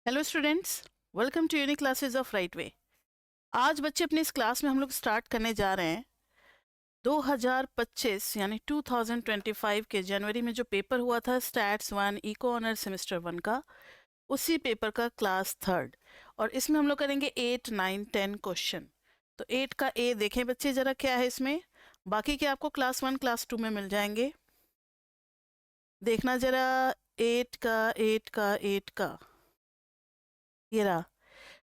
Hello students, welcome to unique classes of right way. आज बच्चे अपनी इस क्लास में हम लोग स्टार्ट करने जा रहे हैं 2025 यानी 2025 के जनवरी में जो पेपर हुआ था स्टैट्स 1 इको ऑनर सेमेस्टर 1 का, उसी पेपर का क्लास थर्ड। और इसमें हम लोग करेंगे 8, 9, 10 क्वेश्चन। तो 8 का ए देखें बच्चे जरा क्या है इसमें, बाकी के आपको क्लास 1 क्लास 2 में मिल जाएंगे। देखना जरा 8 का 8 का 8 का ये रहा।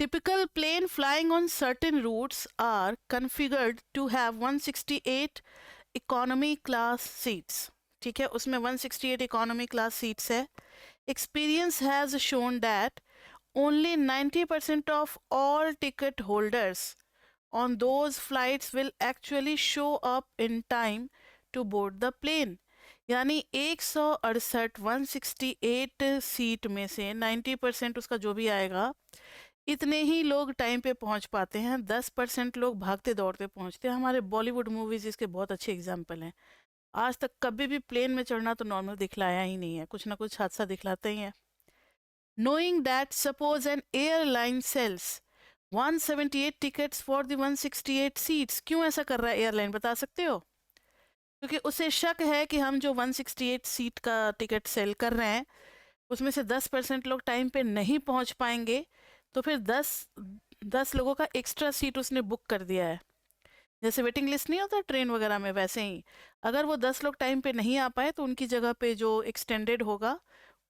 Typical plane flying on certain routes are configured to have 168 economy class seats. ठीक है, उसमें 168 economy class seats है. Experience has shown that only 90% of all ticket holders on those flights will actually show up in time to board the plane. यानी 168 168 seat में से 90% उसका जो भी आएगा, इतने ही लोग टाइम पे पहुंच पाते हैं। 10% लोग भागते दौड़ते पहुंचते हैं। हमारे बॉलीवुड मूवीज इसके बहुत अच्छे एग्जाम्पल हैं। आज तक कभी भी प्लेन में चढ़ना तो नॉर्मल दिखलाया ही नहीं है, कुछ ना कुछ हादसा दिखलाते ही है। Knowing that suppose an airline sells 178 tickets for the 168 seats, क्यों ऐसा कर रहा है एयरलाइन, बता सकते हो? क्योंकि उसे शक है कि हम जो 168 सीट का टिकट सेल कर रहे हैं उसमें से 10% लोग टाइम पे नहीं पहुंच पाएंगे, तो फिर 10 लोगों का एक्स्ट्रा सीट उसने बुक कर दिया है। जैसे वेटिंग लिस्ट नहीं होता ट्रेन वगैरह में, वैसे ही अगर वो 10 लोग टाइम पे नहीं आ पाए तो उनकी जगह पे जो एक्सटेंडेड होगा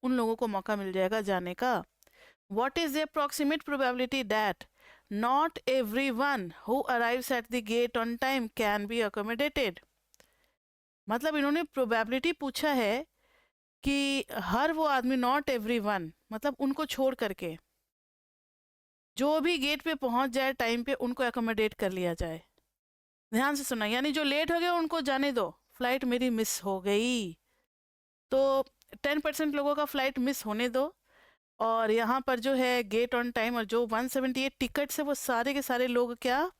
उन लोगों को मौका मिल जाएगा जाने का। What is the approximate probability that not every one who arrives at the gate on time can be accommodated. मतलब इन्होंने प्रोबेबिलिटी पूछा है कि हर वो आदमी, नॉट एवरी वन मतलब उनको छोड़ करके जो भी गेट पे पहुंच जाए टाइम पे उनको अकोमोडेट कर लिया जाए। ध्यान से सुना, यानी जो लेट हो गया उनको जाने दो, फ्लाइट मेरी मिस हो गई तो 10% लोगों का फ्लाइट मिस होने दो। और यहाँ पर जो है गेट ऑन टाइम और जो 178 टिकट्स है वो सारे के सारे लोग क्या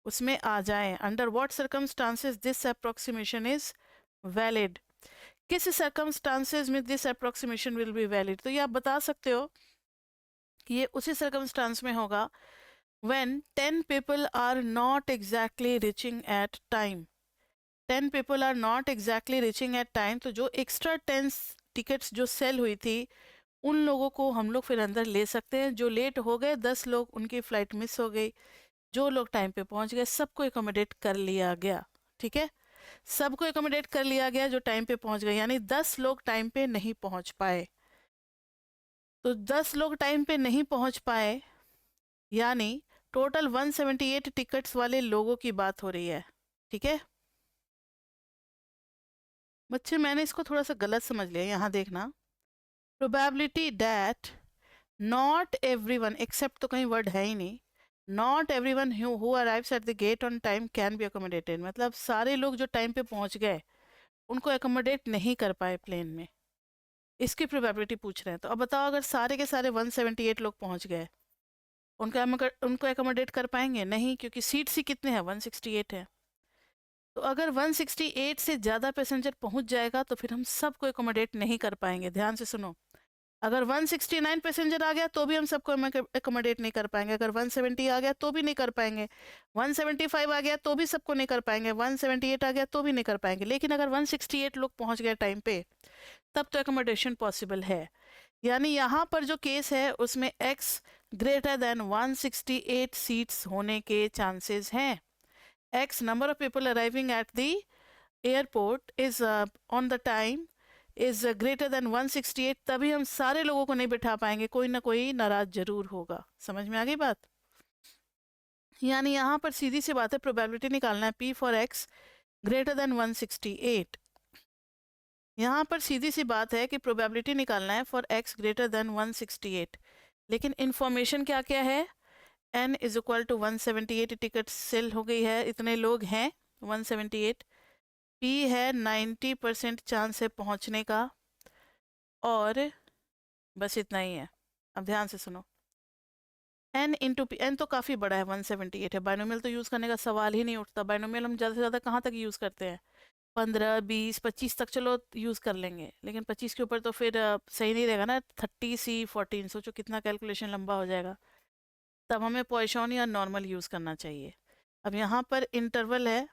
उसमें आ जाएं। Under what circumstances this approximation is valid. किस सर्कमस्टांसेस में this approximation will be valid, तो ये आप बता सकते हो कि ये उसी सर्कमस्टांस में होगा when 10 people are not exactly reaching at time. 10 people are not exactly reaching at time, तो जो एक्स्ट्रा 10 टिकट्स जो सेल हुई थी उन लोगों को हम लोग फिर अंदर ले सकते हैं। जो लेट हो गए 10 लोग, उनकी फ्लाइट मिस हो गई, जो लोग टाइम पे पहुंच गए सबको एकोमोडेट कर लिया गया। ठीक है, सबको एकोमोडेट कर लिया गया जो टाइम पे पहुंच गए, यानी 10 लोग टाइम पे नहीं पहुंच पाए। तो 10 लोग टाइम पे नहीं पहुंच पाए यानी टोटल 178 टिकट्स वाले लोगों की बात हो रही है। ठीक है बच्चे, मैंने इसको थोड़ा सा गलत समझ लिया, यहाँ देखना। Probability that not everyone accept, तो कहीं वर्ड है ही नहीं, not everyone who arrives at the gate on time can be accommodated, मतलब सारे लोग जो टाइम पे पहुंच गए उनको अकोमोडेट नहीं कर पाए प्लेन में, इसकी प्रोबेबिलिटी पूछ रहे हैं। तो अब बताओ, अगर सारे के सारे 178 लोग पहुंच गए, उनको एकोमोडेट कर पाएंगे? नहीं, क्योंकि सीट्स ही कितने हैं, 168 है। तो अगर 168 से ज़्यादा पैसेंजर पहुंच जाएगा तो फिर हम सबको एकोमोडेट नहीं कर पाएंगे। ध्यान से सुनो, अगर 169 पैसेंजर आ गया तो भी हम सबको एकोमोडेट नहीं कर पाएंगे, अगर 170 आ गया तो भी नहीं कर पाएंगे, 175 आ गया तो भी सबको नहीं कर पाएंगे, 178 आ गया तो भी नहीं कर पाएंगे। लेकिन अगर 168 लोग पहुंच गए टाइम पे तब तो एकोमोडेशन पॉसिबल है। यानी यहाँ पर जो केस है उसमें x ग्रेटर देन 168 सीट्स होने के चांसेस हैं। x number of people arriving at the airport is on the time is greater than 168, तभी हम सारे लोगों को नहीं बिठा पाएंगे, कोई ना कोई नाराज जरूर होगा। समझ में आ गई बात? यानी यहाँ पर सीधी सी बात है, प्रोबेबिलिटी निकालना है p for x greater then 168। यहाँ पर सीधी सी बात है कि प्रोबेबिलिटी निकालना है फॉर x ग्रेटर देन 168, लेकिन इंफॉर्मेशन क्या क्या है? n is equal to 178 ticket sale हो गई है, इतने लोग हैं 178, p है 90% चांस है पहुंचने का, और बस इतना ही है। अब ध्यान से सुनो, n इंटू पी, n तो काफ़ी बड़ा है, 178 है, बाइनोमियल तो यूज़ करने का सवाल ही नहीं उठता। बाइनोमियल हम ज़्यादा से ज़्यादा कहाँ तक यूज़ करते हैं, 15, 20, 25 तक चलो यूज़ कर लेंगे, लेकिन 25 के ऊपर तो फिर सही नहीं रहेगा ना। 30C14, सोचो कितना कैलकुलेशन लंबा हो जाएगा। तब हमें पॉइसन या नॉर्मल यूज़ करना चाहिए। अब यहाँ पर इंटरवल है,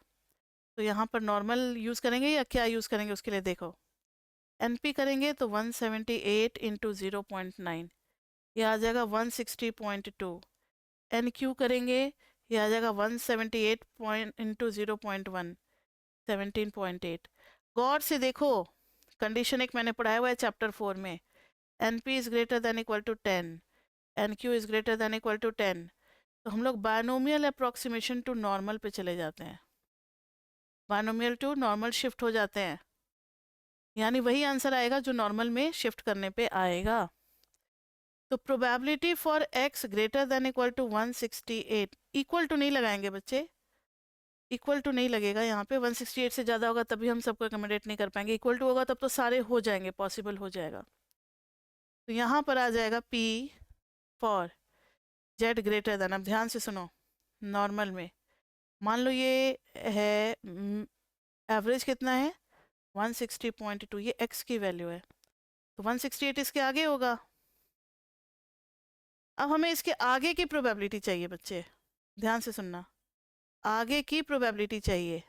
तो यहाँ पर नॉर्मल यूज़ करेंगे या क्या यूज़ करेंगे उसके लिए देखो। NP करेंगे तो 178 इंटू 0.9, ये आ जाएगा 160.2। NQ करेंगे, ये आ जाएगा 178 पॉइंट इंटू 0.1, 17.8। गौर से देखो, कंडीशन एक मैंने पढ़ाया हुआ है चैप्टर 4 में, NP is greater than equal to 10, NQ is greater than equal to 10, तो हम लोग बायनोमियल अप्रोक्सीमेशन टू नॉर्मल पे चले जाते हैं, बायनोमियल टू नॉर्मल शिफ्ट हो जाते हैं, यानी वही आंसर आएगा जो नॉर्मल में शिफ्ट करने पे आएगा। तो probability for x greater than equal to 168, equal to नहीं लगाएंगे बच्चे, इक्वल टू नहीं लगेगा यहाँ पे। 168 से ज़्यादा होगा तभी हम सबको अकोमोडेट नहीं कर पाएंगे, इक्वल टू होगा तब तो सारे हो जाएंगे, पॉसिबल हो जाएगा। तो यहाँ पर आ जाएगा P for Z greater than, अब ध्यान से सुनो, नॉर्मल में मान लो ये है, एवरेज कितना है 160.2, ये x की वैल्यू है, तो 168 इसके आगे होगा। अब हमें इसके आगे की प्रोबेबिलिटी चाहिए बच्चे, ध्यान से सुनना, आगे की प्रोबेबिलिटी चाहिए।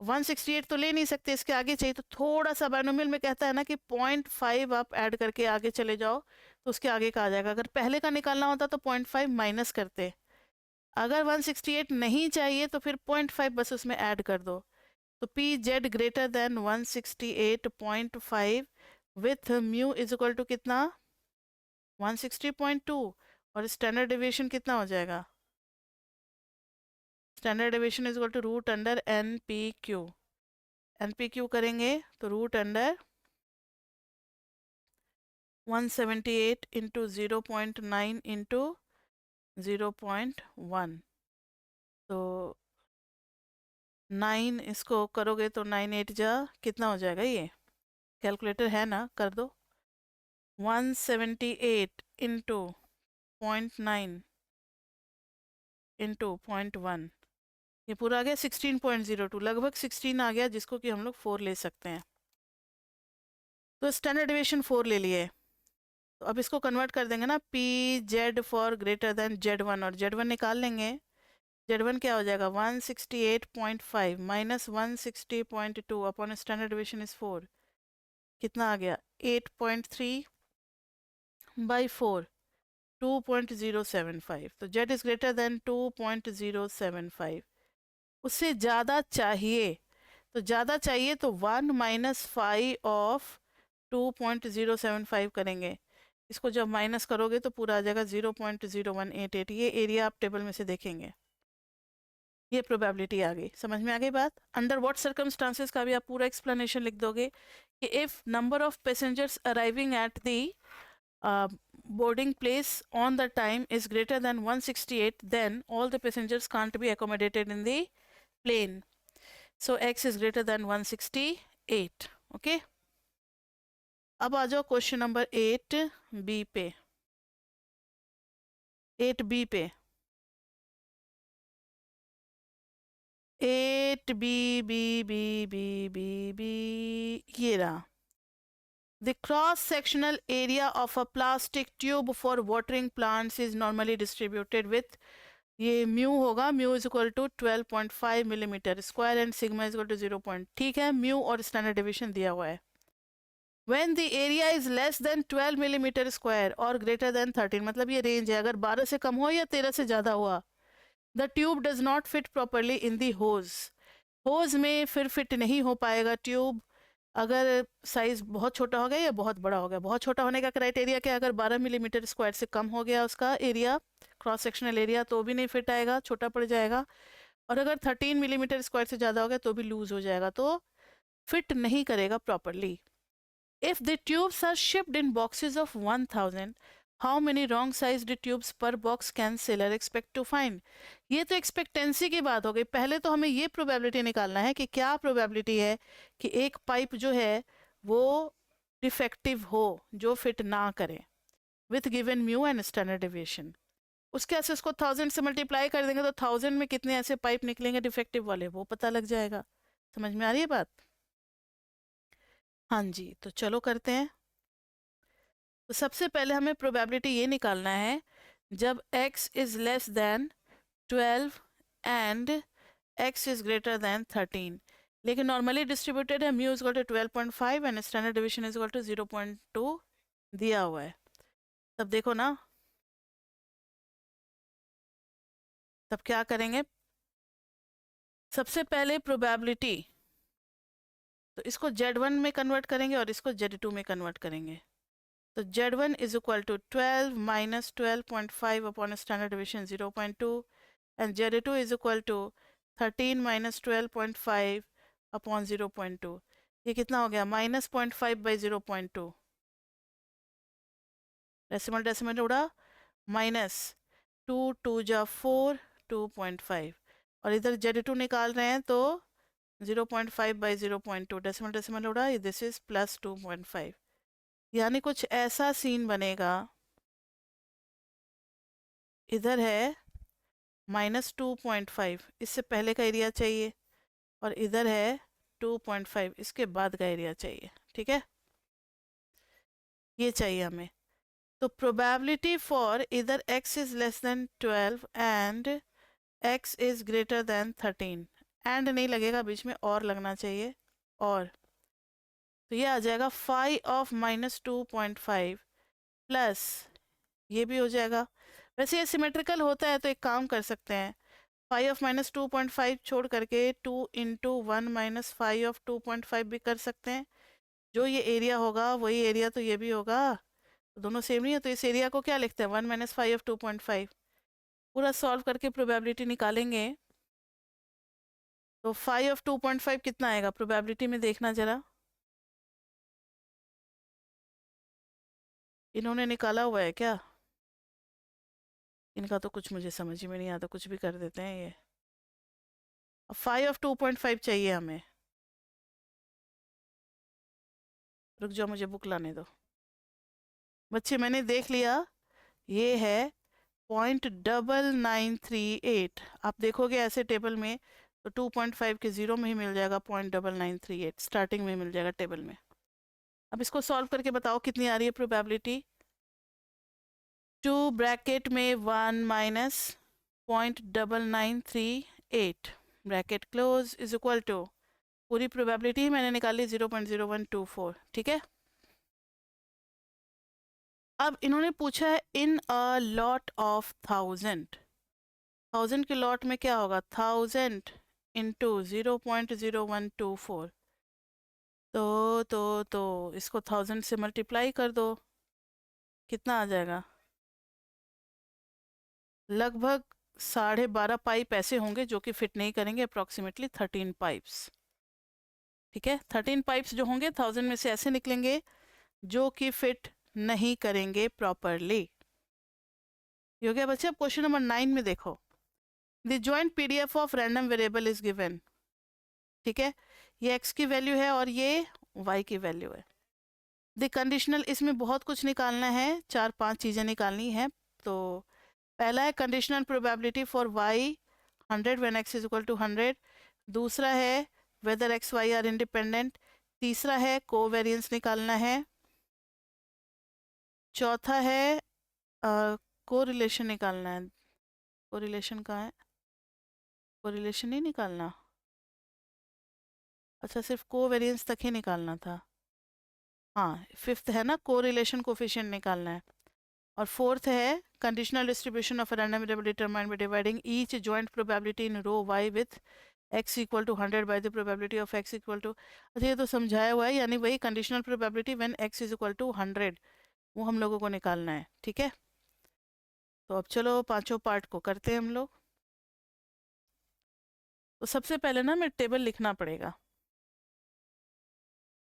168 तो ले नहीं सकते, इसके आगे चाहिए, तो थोड़ा सा बायनोमियल में कहता है ना कि 0.5 आप ऐड करके आगे चले जाओ तो उसके आगे का आ जाएगा। अगर पहले का निकालना होता तो 0.5 माइनस करते, अगर 168 नहीं चाहिए तो फिर 0.5 बस उसमें ऐड कर दो। तो P Z greater than 168.5 with mu is equal to कितना 160.2, और स्टैंडर्ड डेविएशन कितना हो जाएगा, standard deviation is equal to root under NPQ। NPQ करेंगे तो रूट अंडर 178 इंटू 0.9 इंटू 0.1, तो 9 इसको करोगे तो 9 8 जा कितना हो जाएगा, ये कैलकुलेटर है ना, कर दो। 178 इंटू 0.9 इंटू 0.1, ये पूरा आ गया 16.02, लगभग 16 आ गया, जिसको कि हम लोग 4 ले सकते हैं। तो स्टैंडर्ड डेविएशन 4 ले लिए, तो अब इसको कन्वर्ट कर देंगे ना, P Z for greater than Z1, और Z1 निकाल लेंगे। Z1 क्या हो जाएगा 168.5 minus 160.2 upon standard deviation is 4, कितना आ गया 8.3 बाई 4, 2.075। तो Z इज ग्रेटर देन 2.075, उससे ज़्यादा चाहिए, तो ज़्यादा चाहिए तो 1 माइनस 5 ऑफ 2.075 करेंगे, इसको जब माइनस करोगे तो पूरा आ जाएगा 0.0188, ये एरिया आप टेबल में से देखेंगे। ये प्रोबेबिलिटी आ गई, समझ में आ गई बात। अंडर व्हाट सर्कमस्टांसेस का भी आप पूरा एक्सप्लेनेशन लिख दोगे कि if number of passengers arriving at the boarding place on the time is greater than 168, then all the passengers can't be accommodated in the plane. So x is greater than 168. Okay. अब आ जाओ question number 8B पे, 8B पे, 8B, ये रहा। The cross-sectional area of a plastic tube for watering plants is normally distributed with, ये mu होगा, mu is equal to 12.5 millimetre square and sigma is equal to 0. ठीक है, mu और standard deviation दिया हुआ है। When the area is less than 12 millimetre square और greater than 13, मतलब ये रेंज है, अगर 12 से कम हो या 13 से ज़्यादा हुआ, the tube does not fit properly in the hose, hose में फिर फिट नहीं हो पाएगा ट्यूब, अगर साइज बहुत छोटा हो गया या बहुत बड़ा हो गया। बहुत छोटा होने का क्राइटेरिया क्या, अगर 12 मिलीमीटर स्क्वायर से कम हो गया उसका एरिया, क्रॉस सेक्शनल एरिया, तो भी नहीं फिट आएगा, छोटा पड़ जाएगा, और अगर 13 मिलीमीटर स्क्वायर से ज़्यादा हो गया तो भी लूज हो जाएगा, तो फिट नहीं करेगा properly. If the tubes are shipped in boxes of 1000, how many wrong sized tubes per box can seller expect to find? ये तो एक्सपेक्टेंसी की बात हो गई, पहले तो हमें ये प्रोबेबिलिटी निकालना है कि क्या प्रोबेबिलिटी है कि एक पाइप जो है वो डिफेक्टिव हो, जो फिट ना करे, with given mu and standard deviation. उसके ऐसे उसको 1000 से मल्टीप्लाई कर देंगे तो 1000 में कितने ऐसे पाइप निकलेंगे डिफेक्टिव वाले, वो पता लग जाएगा। समझ में आ रही है बात? हाँ जी, तो चलो करते हैं। तो सबसे पहले हमें प्रोबेबिलिटी ये निकालना है, जब x is less than 12 and x is greater than 13, लेकिन नॉर्मली डिस्ट्रीब्यूटेड है, mu is equal to 12.5 and standard division is equal to 0.2 दिया हुआ है। तब देखो ना, तब क्या करेंगे? सबसे पहले प्रोबेबिलिटी, तो इसको Z1 में कन्वर्ट करेंगे और इसको Z2 में कन्वर्ट करेंगे। तो Z1 is equal to 12 minus 12.5 upon standard division 0.2 and Z2 is equal to 13 minus 12.5 upon 0.2। ये कितना हो गया? Minus 0.5 by 0.2। डेसिमल डेसिमल उड़ा, माइनस 2 2 जा 4, 2.5। और इधर Z2 निकाल रहे हैं तो 0.5 बाई 0.2, डेसिमल डेसिमल उड़ा, दिस इज प्लस 2.5। यानी कुछ ऐसा सीन बनेगा, इधर है माइनस 2.5, इससे पहले का एरिया चाहिए, और इधर है 2.5, इसके बाद का एरिया चाहिए। ठीक है, ये चाहिए हमें। तो प्रोबेबिलिटी फॉर इधर x is less than 12 and x is greater than 13, and नहीं लगेगा बीच में, और लगना चाहिए, और तो ये आ जाएगा 5 ऑफ माइनस 2.5 प्लस, ये भी हो जाएगा। वैसे ये सिमेट्रिकल होता है तो एक काम कर सकते हैं, 5 ऑफ माइनस 2.5 छोड़ करके 2 इंटू 1 माइनस 5 ऑफ 2.5 भी कर सकते हैं। जो ये एरिया होगा वही एरिया तो ये भी होगा, तो दोनों सेम नहीं है, तो इस एरिया को क्या लिखते हैं? 1 माइनस 5 ऑफ 2.5। पूरा सॉल्व करके प्रोबेबिलिटी निकालेंगे तो 5 ऑफ 2.5 कितना आएगा प्रोबेबिलिटी में, देखना जरा। इन्होंने निकाला हुआ है क्या? इनका तो कुछ मुझे समझ में नहीं आता, कुछ भी कर देते हैं ये। 5 ऑफ 2.5 चाहिए हमें। रुक जाओ, मुझे बुक लाने दो। बच्चे मैंने देख लिया, ये है 0.9938। आप देखोगे ऐसे टेबल में तो 2.5 के जीरो में ही मिल जाएगा, 0.9938 स्टार्टिंग में मिल जाएगा टेबल में। अब इसको सॉल्व करके बताओ कितनी आ रही है प्रोबेबिलिटी। 2 ब्रैकेट में 1 minus 0.9938 bracket close is equal to, पूरी प्रोबेबिलिटी ही मैंने निकाली 0.0124। ठीक है, अब इन्होंने पूछा है इन अ लॉट ऑफ 1000 के लॉट में क्या होगा? 1000 इंटू 0.0124, तो इसको 1000 से मल्टीप्लाई कर दो, कितना आ जाएगा? लगभग 12.5 पाइप ऐसे होंगे जो कि फिट नहीं करेंगे, अप्रॉक्सीमेटली 13 पाइप्स। ठीक है, 13 पाइप्स जो होंगे 1000 में से ऐसे निकलेंगे जो कि फिट नहीं करेंगे प्रॉपरली। ये हो गया बच्चे। अब क्वेश्चन नंबर 9 में देखो, the joint PDF of random variable is given. ठीक है, ये x की वैल्यू है और ये y की वैल्यू है। द कंडीशनल, इसमें बहुत कुछ निकालना है, 4-5 चीज़ें निकालनी है। तो पहला है conditional probability for y 100 when x is equal to 100। दूसरा है whether x y are independent. तीसरा है कोवेरिएंस निकालना है। चौथा है कोरिलेशन निकालना है। कोरिलेशन कहाँ है? कोरिलेशन नहीं निकालना, अच्छा सिर्फ कोवेरिएंस तक ही निकालना था। हाँ, फिफ्थ है ना कोरिलेशन कोफिशिएंट निकालना है। और फोर्थ है conditional distribution of random variable determined by dividing each joint probability in row y with x equal to 100 by the probability of x equal to, अच्छा ये तो समझाया हुआ है, यानी वही conditional probability when x is equal to 100, वो हम लोगों को निकालना है। ठीक है, तो अब चलो पांचों पार्ट को करते हैं हम लोग। तो सबसे पहले ना मैं टेबल लिखना पड़ेगा।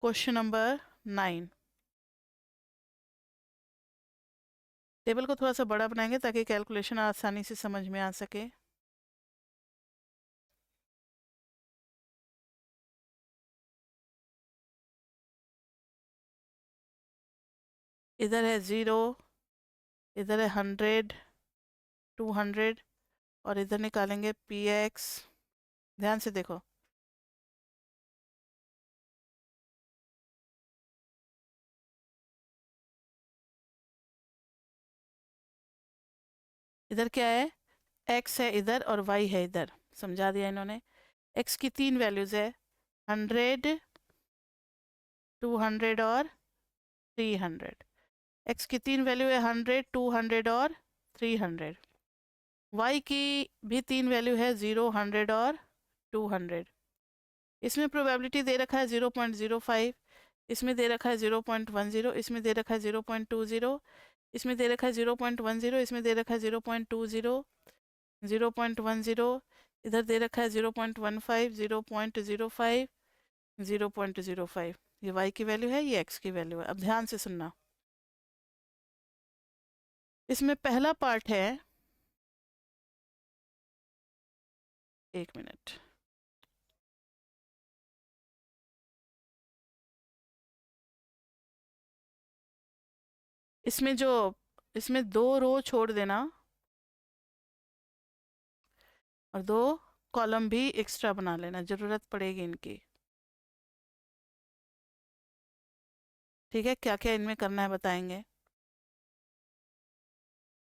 क्वेश्चन नंबर 9, टेबल को थोड़ा सा बड़ा बनाएंगे ताकि कैलकुलेशन आसानी से समझ में आ सके। इधर है 0, इधर है 100, 200, और इधर निकालेंगे px। ध्यान से देखो, इधर क्या है, x है इधर और y है इधर, समझा दिया इन्होंने। x की 3 वैल्यूज़ है, 100, 200 और 300। x की 3 वैल्यू है 100, 200 और 300। y की भी 3 वैल्यू है 0, 100 और 200। इसमें प्रोबेबिलिटी दे रखा है 0.05, इसमें दे रखा है 0.10, इसमें दे रखा है 0.20, इसमें दे रखा है 0.10, इसमें दे रखा है 0.20, 0.10, इधर दे रखा है 0.15, 0.05, 0.05। ये y की वैल्यू है, ये x की वैल्यू है। अब ध्यान से सुनना, इसमें पहला पार्ट है, एक मिनट, इसमें 2 रो छोड़ देना और 2 कॉलम भी एक्स्ट्रा बना लेना, जरूरत पड़ेगी इनकी। ठीक है, क्या क्या इनमें करना है बताएंगे।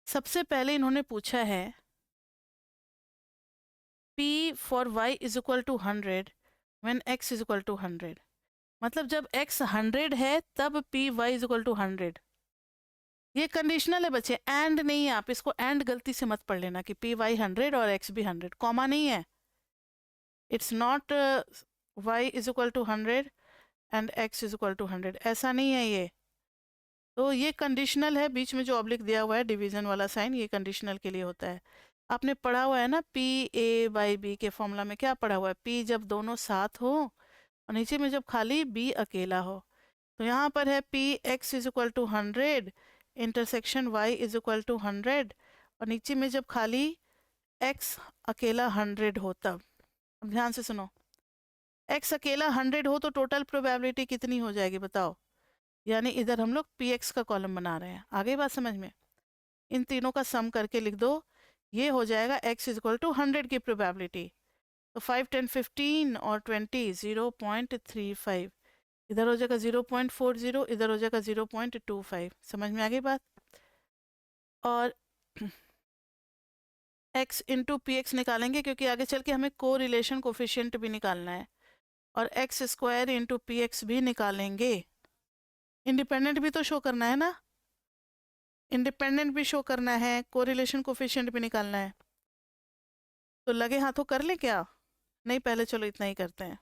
सबसे पहले इन्होंने पूछा है p for y is equal to 100 when x is equal to 100। मतलब जब x 100 है तब p y is equal to 100। ये कंडीशनल है बच्चे, एंड नहीं है, आप इसको एंड गलती से मत पढ़ लेना कि p y 100 और x भी 100, कॉमा नहीं है। It's not y is equal to 100 and x is equal to 100, ऐसा नहीं है ये। तो ये कंडीशनल है, बीच में जो ऑब्लिक दिया हुआ है डिवीजन वाला साइन, ये कंडीशनल के लिए होता है। आपने पढ़ा हुआ है ना पी ए बाई बी के फॉर्मूला में, क्या पढ़ा हुआ है, पी जब दोनों साथ हो और नीचे में जब खाली बी अकेला हो। तो यहाँ पर है P x is equal to 100 intersection Y is equal to 100, और नीचे में जब खाली एक्स अकेला 100 हो तब। अब ध्यान से सुनो, एक्स अकेला 100 हो तो टोटल प्रोबेबिलिटी कितनी हो जाएगी बताओ। यानी इधर हम लोग पी एक्स का कॉलम बना रहे हैं, आगे बात समझ में। इन तीनों का सम करके लिख दो, ये हो जाएगा x इज इक्वल टू 100 की प्रोबेबिलिटी। तो 5, 10, 15 और 20, 0.35। इधर हो जाएगा 0.40, इधर हो जाएगा 0.25। समझ में आ गई बात। और x इंटू पी एक्स निकालेंगे क्योंकि आगे चल के हमें को रिलेशन कोफिशियंट भी निकालना है, और x square into P x भी निकालेंगे। इंडिपेंडेंट भी तो शो करना है ना, इंडिपेंडेंट भी शो करना है, कोरिलेशन कोफिशिएंट भी निकालना है। तो लगे हाथों कर ले क्या, नहीं पहले चलो इतना ही करते हैं।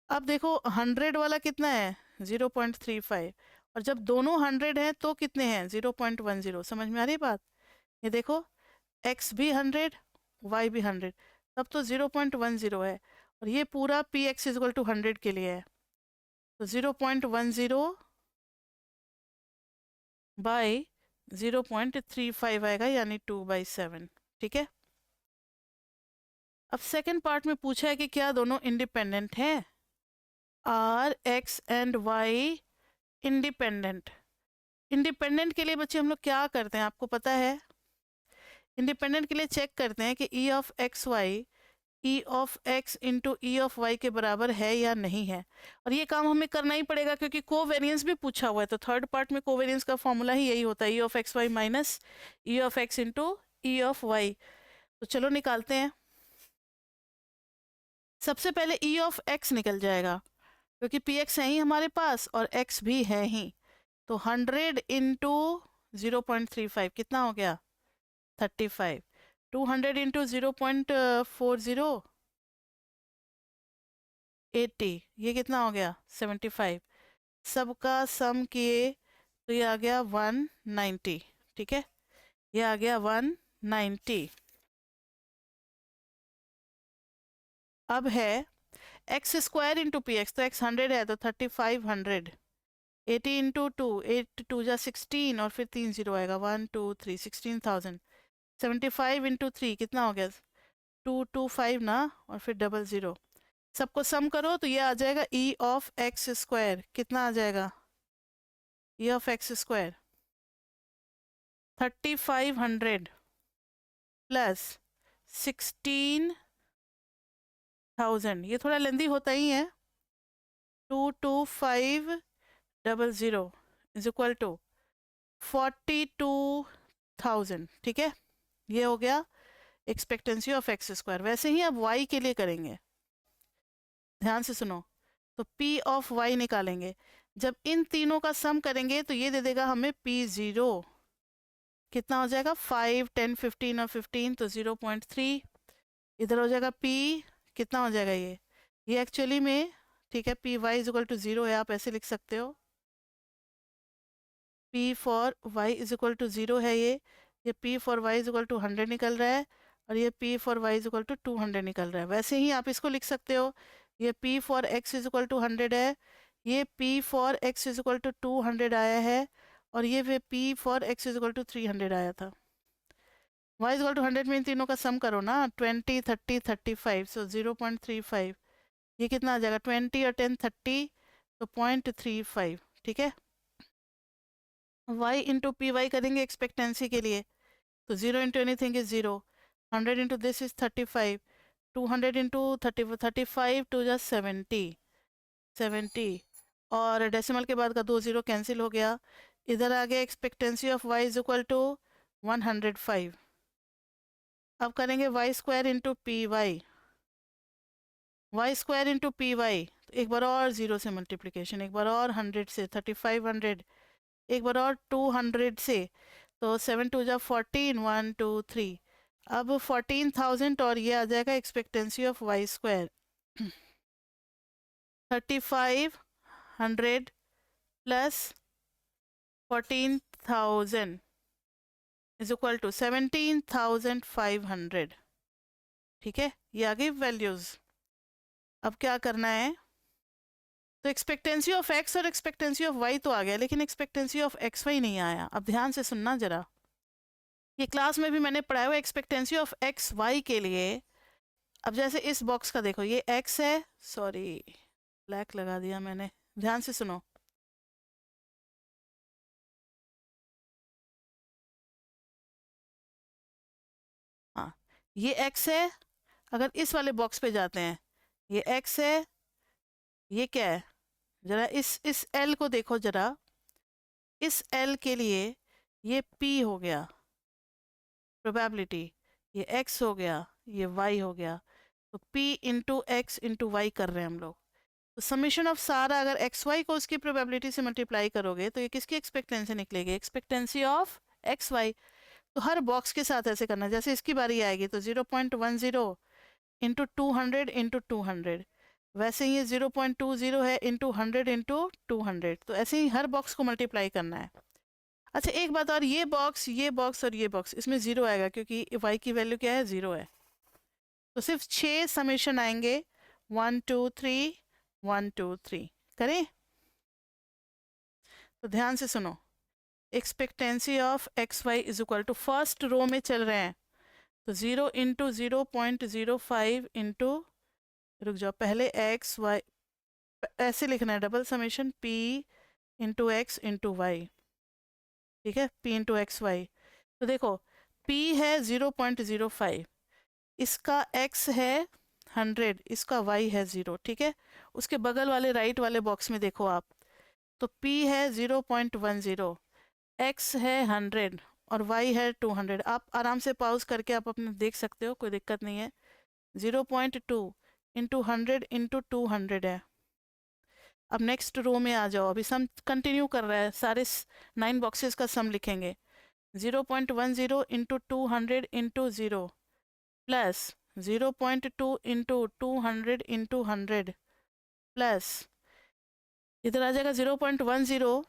अब देखो 100 वाला कितना है 0.35, और जब दोनों 100 हैं तो कितने हैं 0.10। समझ में आ रही बात। ये देखो x भी 100, y भी 100, तब तो 0.10 है, और ये पूरा पी एक्स इजल टू 100 के लिए है। तो 0.10 बाई 0.35 आएगा, यानी 2/7। ठीक है। अब सेकंड पार्ट में पूछा है कि क्या दोनों इंडिपेंडेंट हैं। Are X and Y independent. Independent के लिए बच्चे हम लोग क्या करते हैं आपको पता है। इंडिपेंडेंट के लिए चेक करते हैं कि E of x Y E of x into E of Y के बराबर है या नहीं है। और ये काम हमें करना ही पड़ेगा क्योंकि कोवेरियंस भी पूछा हुआ है। तो थर्ड पार्ट में कोवेरियंस का फॉर्मूला ही यही होता है, E of x Y minus E of x into E of Y. तो चलो निकालते हैं। सबसे पहले ई ऑफ एक्स निकल जाएगा क्योंकि पी एक्स है ही हमारे पास और एक्स भी है ही। तो 100 इंटू 0.35 कितना हो गया 35। 200 इंटू 0.40 80, ये कितना हो गया 75। सबका सम किए तो ये आ गया 190। ठीक है, ये आ गया 190। अब है x square into P x, तो एक्स 100 है तो 3500। 80 इंटू 2, 8 2 जा 16 और फिर 3 0 आएगा 1 2 3 16,000। 75 इंटू 3 कितना हो गया 225 ना, और फिर 00। सबको सम करो तो ये आ जाएगा ई ऑफ एक्स स्क्वायर, कितना आ जाएगा E of x square 3500 plus 16,000। ये थोड़ा लेंदी होता ही है। 22500 इज इक्वल टू 42,000। ठीक है, ये हो गया एक्सपेक्टेंसी ऑफ एक्स स्क्वायर। वैसे ही अब वाई के लिए करेंगे, ध्यान से सुनो। तो पी ऑफ वाई निकालेंगे, जब इन तीनों का सम करेंगे तो ये दे देगा हमें पी ज़ीरो, कितना हो जाएगा 5, 10, 15 और 15 तो 0.3। इधर हो जाएगा पी, कितना हो जाएगा ये एक्चुअली में, ठीक है, P Y is equal to 0 है, आप ऐसे लिख सकते हो, P for Y is equal to 0 है ये P for Y is equal to 100 निकल रहा है, और ये P for Y is equal to 200 निकल रहा है। वैसे ही आप इसको लिख सकते हो, ये P for x is equal to 100 है, ये P for x is equal to 200 आया है, और ये P for x is equal to 300 आया था। y इज इक्वल टू 100 में इन तीनों का सम करो ना, 20, 30, 35, सो 0.35, ये कितना आ जाएगा 20 और 10 30, तो 0.35, ठीक है। y इंटू पी वाई करेंगे एक्सपेक्टेंसी के लिए, तो 0 into anything is 0, 100 into this is 35, 200 into 35 to just 70, और डेसिमल के बाद का 2 0 कैंसिल हो गया। इधर आ गया expectancy of y is equal to 105। अब करेंगे Y square into P Y, Y square into P Y, तो एक बार और 0 से मल्टीप्लिकेशन, एक बार और 100 से 3500, एक बार और 200 से, तो 7 2 जा 14, 1 2 3, अब 14,000, और ये आ जाएगा expectancy of Y square 3500 plus 14,000 is equal to 17,500, ठीक है। ये आ गई वैल्यूज। अब क्या करना है, तो एक्सपेक्टेंसी ऑफ एक्स और एक्सपेक्टेंसी ऑफ वाई तो आ गया, लेकिन एक्सपेक्टेंसी ऑफ एक्स वाई नहीं आया। अब ध्यान से सुनना जरा, ये क्लास में भी मैंने पढ़ाया हुआ एक्सपेक्टेंसी ऑफ एक्स वाई के लिए। अब जैसे इस बॉक्स का देखो, ये एक्स है, सॉरी ब्लैक लगा दिया मैंने, ध्यान से सुनो। हाँ, ये एक्स है, अगर इस वाले बॉक्स पे जाते हैं, ये एक्स है, ये क्या है, जरा इस एल को देखो जरा, इस एल के लिए ये पी हो गया प्रोबेबिलिटी, ये x हो गया, ये y हो गया, तो p into X into Y कर रहे हैं हम लोग। तो समीशन ऑफ सारा अगर एक्स वाई को उसकी प्रोबेबिलिटी से मल्टीप्लाई करोगे तो ये किसकी एक्सपेक्टेंसी निकलेगी, एक्सपेक्टेंसी ऑफ एक्स वाई। तो हर बॉक्स के साथ ऐसे करना, जैसे इसकी बारी आएगी तो 0.10 इंटू 200 इंटू 200, वैसे ही ये 0.20 है इंटू 100 इंटू 200, तो ऐसे ही हर बॉक्स को मल्टीप्लाई करना है। अच्छा एक बात और, ये बॉक्स, ये बॉक्स और ये बॉक्स, इसमें 0 आएगा क्योंकि y की वैल्यू क्या है, 0 है। तो सिर्फ 6 समेशन आएंगे, 1 2 3 1 2 3, करें। तो ध्यान से सुनो, expectancy of x Y is equal to, first row में चल रहे हैं, तो 0 इंटू 0.05 इंटू, रुक जाओ, पहले एक्स वाई ऐसे लिखना है, double summation p into X into Y, ठीक है, p इंटू एक्स वाई। तो देखो p है 0.05, इसका x है 100, इसका y है 0, ठीक है। उसके बगल वाले राइट वाले बॉक्स में देखो आप, तो p है 0.10, x है 100 और y है 200। आप आराम से पॉज करके आप अपने देख सकते हो, कोई दिक्कत नहीं है। 0.2 इंटू 100 इंटू 200 है। अब नेक्स्ट रो में आ जाओ, अभी सम कंटिन्यू कर रहा है, सारे 9 बॉक्सेस का सम लिखेंगे। 0.10 into 200 into 0 plus 0.2 into 200 into 100 plus, इधर आ जाएगा 0.10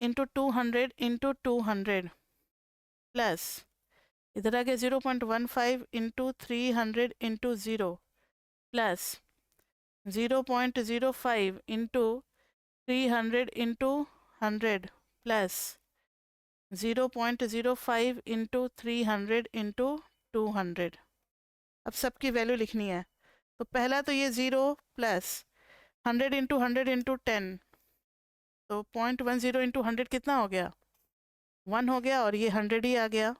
इंटू 200 इंटू 200 प्लस, इधर आ गया 0.15 into 300 into 0 plus 0.05 into 300 into 100 plus 0.05 into 300 into 200। अब सबकी वैल्यू लिखनी है, तो पहला तो ये 0 प्लस 100 इंटू 100 इंटू 10, तो 0.10 इंटू 100 कितना हो गया, 1 हो गया, और ये 100 ही आ गया।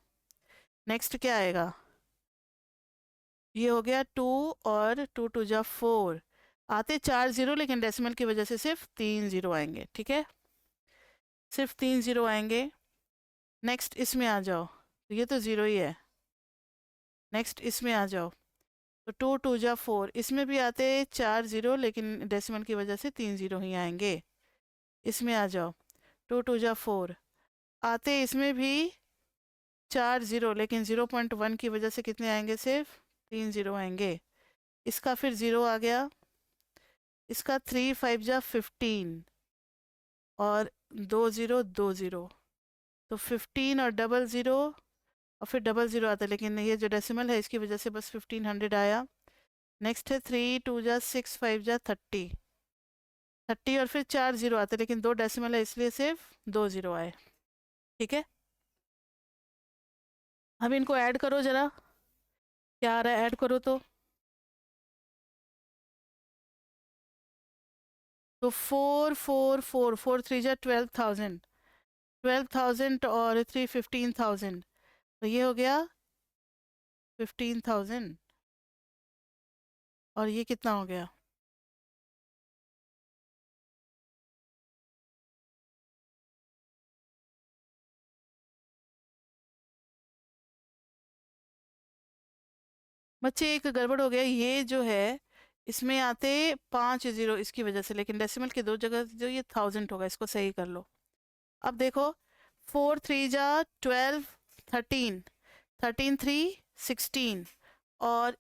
नेक्स्ट क्या आएगा, ये हो गया 2 और 2 2 जा 4, आते 4 0, लेकिन डेसिमल की वजह से सिर्फ 3 0 आएंगे, ठीक है, सिर्फ 3 0 आएंगे। नेक्स्ट इसमें आ जाओ, तो ये तो 0 ही है, नेक्स्ट इसमें आ जाओ, तो 2 2 जा 4, इसमें भी आते 4 0, लेकिन डेसिमल की वजह से 3 0 ही आएंगे। इसमें आ जाओ, 2 2 जा 4, आते इसमें भी 4 0, लेकिन 0.1 की वजह से कितने आएंगे, सिर्फ 3 0 आएंगे। इसका फिर 0 आ गया, इसका 3 5 जा 15, और 2 0 2 0, तो 15 और डबल ज़ीरो, और फिर डबल ज़ीरो आता है, लेकिन ये जो डेसिमल है इसकी वजह से बस 1500 आया। नेक्स्ट है 3 2 जा 6 5 जा 30, 30 और फिर 4 0 आते हैं, लेकिन 2 डेसिमल है इसलिए सिर्फ 2 0 आए। ठीक है, अब इनको ऐड करो जरा, क्या आ रहा है, ऐड करो तो 4 4 4 4 3 जा 12,000, 12,000 और 3 15,000, तो ये हो गया 15,000, और ये कितना हो गया, बच्चे एक गड़बड़ हो गया, ये जो है इसमें आते 5 0 इसकी वजह से, लेकिन डेसिमल की दो जगह जो ये 1000 होगा, इसको सही कर लो। अब देखो 4 3 जा 12, 13, 13 3 16, और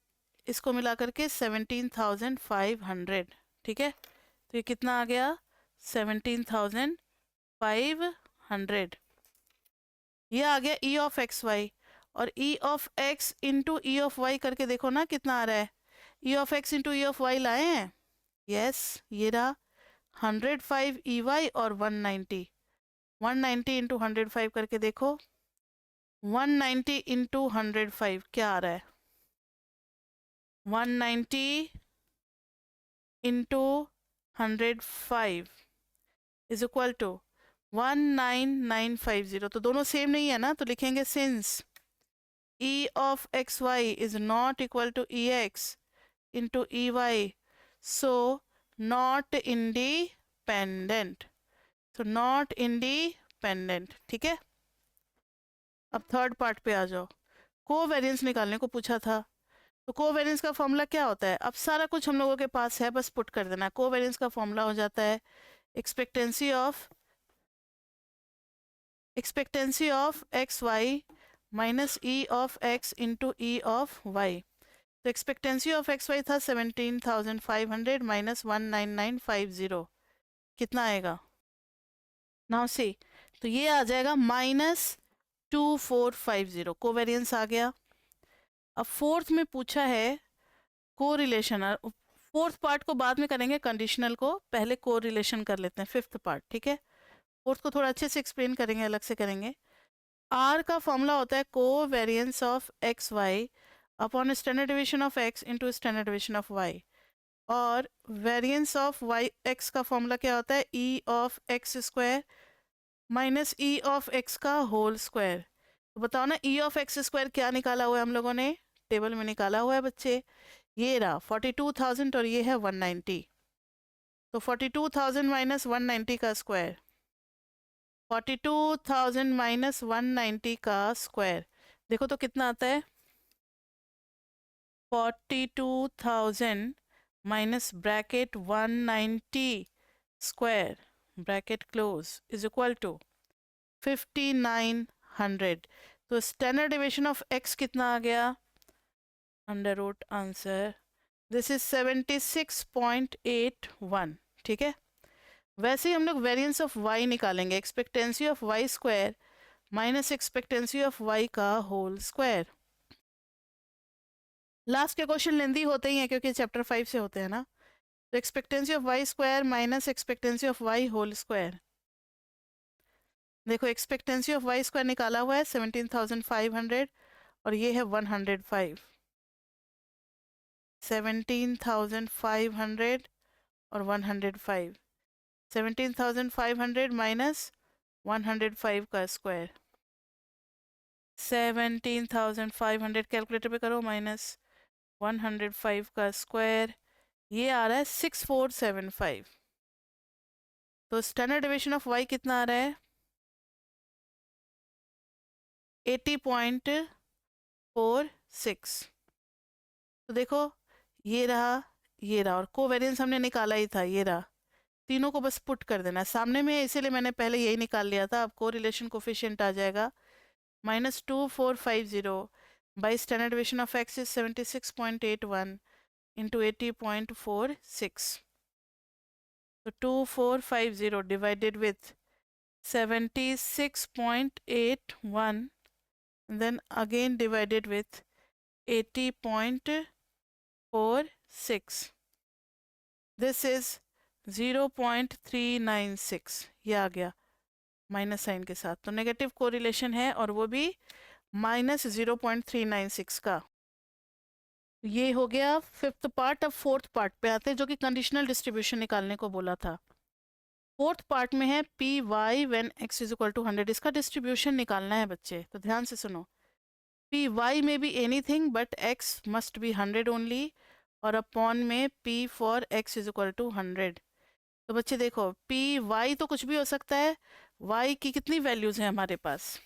इसको मिला करके 17,500। ठीक है, तो ये कितना आ गया, 17,500। ये आ गया ई ऑफ एक्स वाई, और E of x into E of y करके देखो ना कितना आ रहा है। E of x into E of y लाए हैं, यस, ये रहा 105 ई वाई और 190, 190 इंटू 105 करके देखो, 190 इंटू 105 क्या आ रहा है, 190 इंटू 105 इज इक्वल टू 19950। तो दोनों सेम नहीं है ना, तो लिखेंगे since e of xy is not equal to ex into ey, so not independent, so not independent। ठीक है, अब थर्ड पार्ट पे आ जाओ, कोवेरिएंस निकालने को पूछा था, तो कोवेरिएंस का फॉर्मूला क्या होता है, अब सारा कुछ हम लोगों के पास है, बस पुट कर देना। कोवेरिएंस का फॉर्मूला हो जाता है expectancy of x Y minus E of x into E of Y. तो एक्सपेक्टेंसी ऑफ एक्स वाई था 17,500 माइनस 19950, कितना आएगा, नाउ सी, तो ये आ जाएगा -2450, कोवेरिएंस आ गया। अब फोर्थ में पूछा है कोरिलेशन, फोर्थ पार्ट को बाद में करेंगे, कंडीशनल को पहले कोरिलेशन कर लेते हैं, फिफ्थ पार्ट। ठीक है, फोर्थ को थोड़ा अच्छे से एक्सप्लेन करेंगे, अलग से करेंगे। आर का फॉर्मूला होता है covariance of x y upon standard division of x into standard division of y, और वेरिएंस ऑफ वाई एक्स का फॉर्मूला क्या होता है, E of x square minus E of x का होल स्क्वायर। तो बताओ ना, ई ऑफ एक्स स्क्वायर क्या निकाला हुआ है हम लोगों ने, टेबल में निकाला हुआ है बच्चे, ये रहा 42,000 और ये है 190, तो 42,000 माइनस 190 का स्क्वायर, 42,000 माइनस 190 का स्क्वायर, देखो तो कितना आता है, 42,000 minus bracket 190 square bracket close is equal to 5900। तो स्टैंडर्ड डिवीजन ऑफ एक्स कितना आ गया, under root answer, this is 76.81। ठीक है, वैसे ही हम लोग वेरिएंस ऑफ वाई निकालेंगे, expectancy of Y square minus expectancy of y का होल स्क्वायर। लास्ट के क्वेश्चन लेंदी होते ही हैं क्योंकि चैप्टर 5 से होते हैं ना, तो expectancy of Y square minus expectancy of y whole square, देखो एक्सपेक्टेंसी ऑफ वाई स्क्वायर निकाला हुआ है 17,500, और ये है 105, 17,500 और 105, 17,500 माइनस 105 का स्क्वायर, 17,500 कैलकुलेटर पे करो, माइनस 105 का स्क्वायर, ये आ रहा है 6475। तो स्टैंडर्ड डिवीजन ऑफ वाई कितना आ रहा है, 80.47। 6। तो देखो ये रहा, ये रहा, और कोवेरियंस हमने निकाला ही था, ये रहा। तीनों को बस पुट कर देना है, सामने में है इसीलिए मैंने पहले यही निकाल लिया था। अब कोरिलेशन कोफिशिएंट आ जाएगा -2450 by standard deviation of x is 76.81 into 80.46। तो 2450 divided with 76.81 then again divided with 80.46, this is 0.396। ये आ गया माइनस साइन के साथ, तो नेगेटिव कोरिलेशन है और वो भी -0.396 का। ये हो गया फिफ्थ पार्ट। अब फोर्थ पार्ट पे आते हैं जो कि कंडीशनल डिस्ट्रीब्यूशन निकालने को बोला था। फोर्थ पार्ट में है P y when x is equal to 100। इसका डिस्ट्रीब्यूशन निकालना है बच्चे, तो ध्यान से सुनो। पी वाई में be anything but x must be 100 only, और अपॉन में P for x is equal to 100। तो बच्चे देखो पी वाई तो कुछ भी हो सकता है। वाई की कितनी वैल्यूज हैं हमारे पास?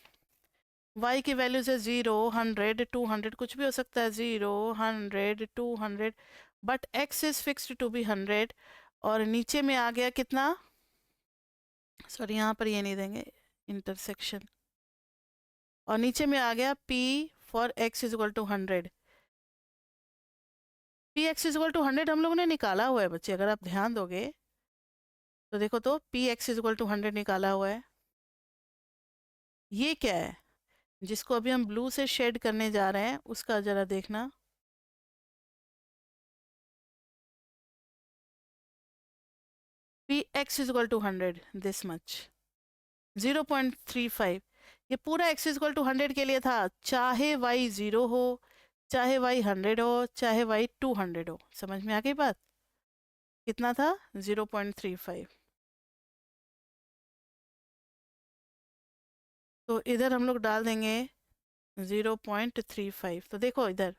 वाई की वैल्यूज है 0, 100, 200, कुछ भी हो सकता है, 0, 100, 200, but x is fixed to be 100। और नीचे में आ गया कितना, सॉरी यहाँ पर ये नहीं देंगे, इंटरसेक्शन, और नीचे में आ गया p for x is equal to 100। P x is equal to 100 हम लोगों ने निकाला हुआ है बच्चे, अगर आप ध्यान दोगे तो देखो, तो P x is equal to 100 निकाला हुआ है। ये क्या है जिसको अभी हम ब्लू से शेड करने जा रहे हैं, उसका जरा देखना। P x is equal to 100 this much 0.35। ये पूरा x इज इक्वल टू 100 के लिए था, चाहे y 0 हो, चाहे y 100 हो, चाहे y 200 हो। समझ में आ गई बात? कितना था? 0.35। तो इधर हम लोग डाल देंगे 0.35। तो देखो इधर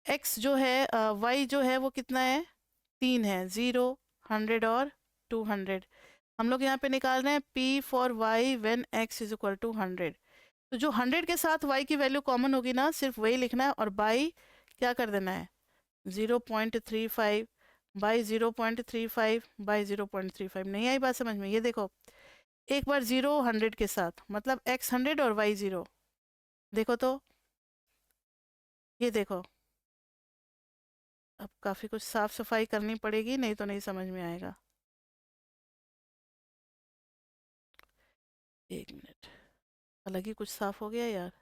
x जो है y जो है वो कितना है, 3 है, 0, 100 और 200। हम लोग यहाँ पे निकाल रहे हैं p for y when x is equal to 100। तो जो 100 के साथ y की वैल्यू कॉमन होगी ना, सिर्फ वही लिखना है, और बाई क्या कर देना है, 0.35 बाई 0.35 बाई 0.35। नहीं आई बात समझ में? ये देखो एक बार 0 100 के साथ, मतलब x 100 और y 0। देखो तो ये देखो, अब काफ़ी कुछ साफ सफाई करनी पड़ेगी, नहीं तो नहीं समझ में आएगा। एक मिनट, अलग ही कुछ साफ हो गया यार।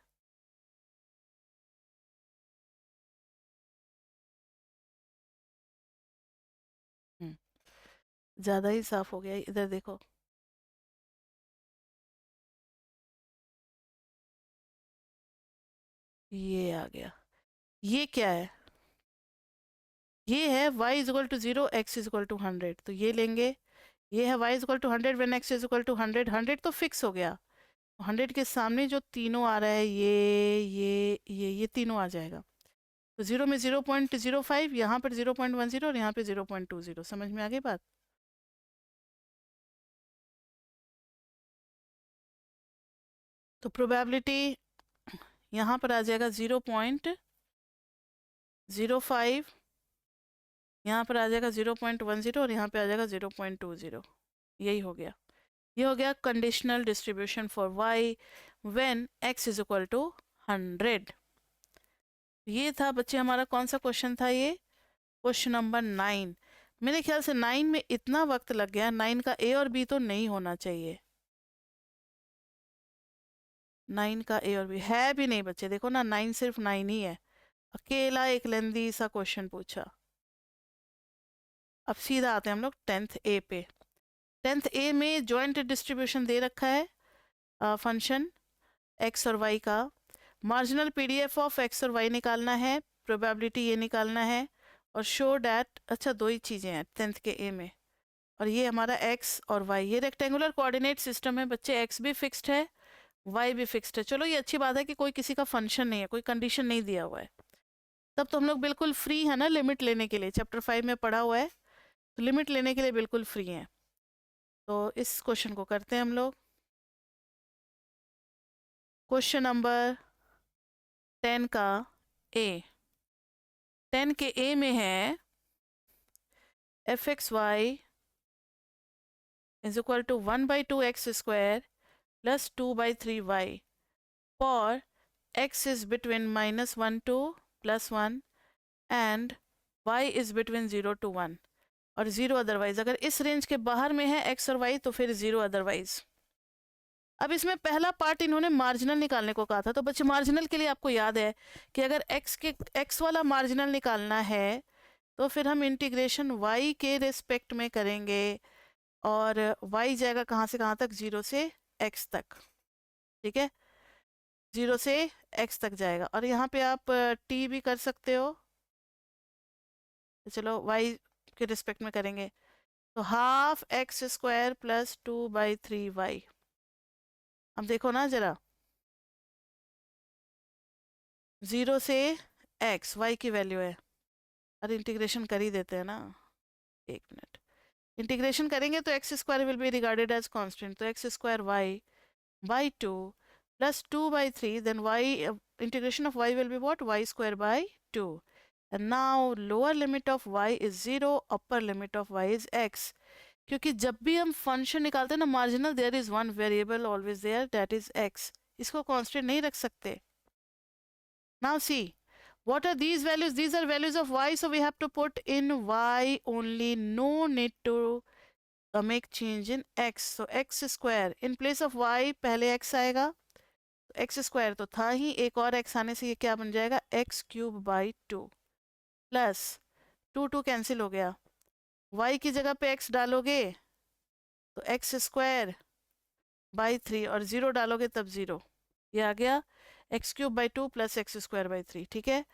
ज़्यादा ही साफ हो गया, इधर देखो। ये आ गया, ये क्या है? ये है y is equal to 0, x is equal to 100। तो ये लेंगे, ये है y is equal to 100 when x is equal to 100। 100 तो फिक्स हो गया, 100 के सामने जो तीनों आ रहा है, ये तीनों आ जाएगा। तो 0 में 0.05, यहाँ पर 0.10 और यहाँ पे 0.20। समझ में आ गई बात? तो प्रोबेबिलिटी यहाँ पर आ जाएगा 0.05, यहाँ पर आ जाएगा 0.10 और यहाँ पे आ जाएगा 0.20। यही हो गया, ये हो गया conditional distribution for y when x is equal to 100। ये था बच्चे हमारा कौन सा क्वेश्चन था? ये क्वेश्चन नंबर 9। मेरे ख्याल से 9 में इतना वक्त लग गया, 9 का ए और बी तो नहीं होना चाहिए। 9 का ए और बी है भी नहीं बच्चे, देखो ना 9 सिर्फ 9 ही है, अकेला एक लेंदी सा क्वेश्चन पूछा। अब सीधा आते हैं हम लोग 10th ए पे। 10th ए में जॉइंट डिस्ट्रीब्यूशन दे रखा है फंक्शन एक्स और वाई का। मार्जिनल पीडीएफ ऑफ एक्स और वाई निकालना है, प्रोबेबिलिटी ये निकालना है, और शो डैट, अच्छा दो ही चीज़ें हैं 10th के ए में। और ये हमारा एक्स और वाई, ये रेक्टेंगुलर कोऑर्डिनेट सिस्टम है बच्चे, एक्स भी फिक्स्ड है, वाई भी फिक्स्ड है। चलो ये अच्छी बात है कि कोई किसी का फंक्शन नहीं है, कोई कंडीशन नहीं दिया हुआ है, तब तो हम लोग बिल्कुल फ्री है ना लिमिट लेने के लिए। चैप्टर 5 में पढ़ा हुआ है, तो लिमिट लेने के लिए बिल्कुल फ्री है। तो इस क्वेश्चन को करते हैं हम लोग। क्वेश्चन नंबर 10 का a, 10 के a में है f x Y is equal to 1/2x² plus 2/3y for x is between -1 to +1 and y is between 0 to 1 और 0 अदरवाइज। अगर इस रेंज के बाहर में है x और y तो फिर 0 अदरवाइज। अब इसमें पहला पार्ट इन्होंने मार्जिनल निकालने को कहा था, तो बच्चे मार्जिनल के लिए आपको याद है कि अगर x वाला मार्जिनल निकालना है तो फिर हम इंटीग्रेशन y के रिस्पेक्ट में करेंगे और y जाएगा कहाँ से कहाँ तक, 0 से x तक। ठीक है, 0 से x तक जाएगा और यहाँ पे आप t भी कर सकते हो। तो चलो y के रिस्पेक्ट में करेंगे तो 12x² प्लस 2/3y। अब देखो ना जरा, 0 से x y की वैल्यू है। अरे इंटीग्रेशन कर ही देते हैं ना, एक मिनट। इंटीग्रेशन करेंगे तो x² will be regarded as constant, तो x² y/2 plus 2/3, then y integration of y will be what, y²/2, and now lower limit of y is 0, upper limit of y is x। क्योंकि जब भी हम function निकालते हैं ना marginal, there is one variable always there, that is x। इसको constant नहीं रख सकते। Now see what are these values, these are values of y, so we have to put in y only, no need to make change in x। so x² in place of y पहले x आएगा, x² तो था ही, एक और x आने से ये क्या बन जाएगा, x³/2 प्लस 2 कैंसिल हो गया, y की जगह पे x डालोगे तो x²/3 और 0 डालोगे तब 0, ये आ गया x³/2 प्लस x²/3। ठीक है,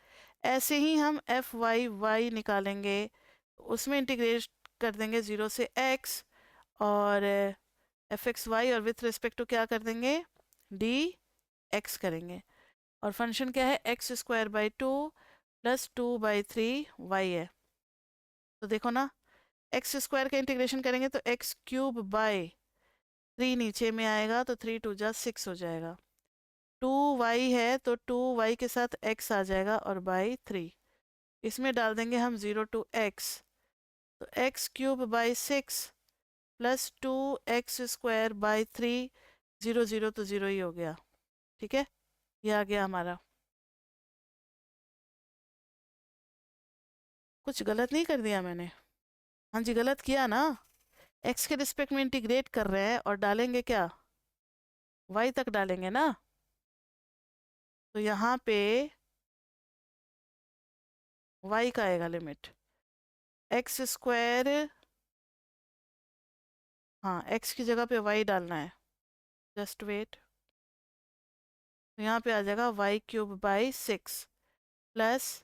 ऐसे ही हम f(y) निकालेंगे, उसमें इंटीग्रेट कर देंगे 0 से x और f(x)y और विथ रिस्पेक्ट टू क्या कर देंगे, dx करेंगे और फंक्शन क्या है, x²/2 प्लस 2/3y है। तो देखो ना, x² का इंटीग्रेशन करेंगे तो x³/3 नीचे में आएगा तो 3 2 जा 6 हो जाएगा। 2y है तो 2y के साथ x आ जाएगा और by 3 इसमें डाल देंगे हम 0 to x, तो x³/6 प्लस 2x²/3, 0 0 तो 0 ही हो गया। ठीक है, ये आ गया हमारा। कुछ गलत नहीं कर दिया मैंने? हाँ जी, गलत किया ना, x के रिस्पेक्ट में इंटीग्रेट कर रहे हैं और डालेंगे क्या, y तक डालेंगे ना, तो यहाँ पे y का आएगा लिमिट x², हाँ x की जगह पे y डालना है, जस्ट वेट। तो यहाँ पे आ जाएगा y³/6 प्लस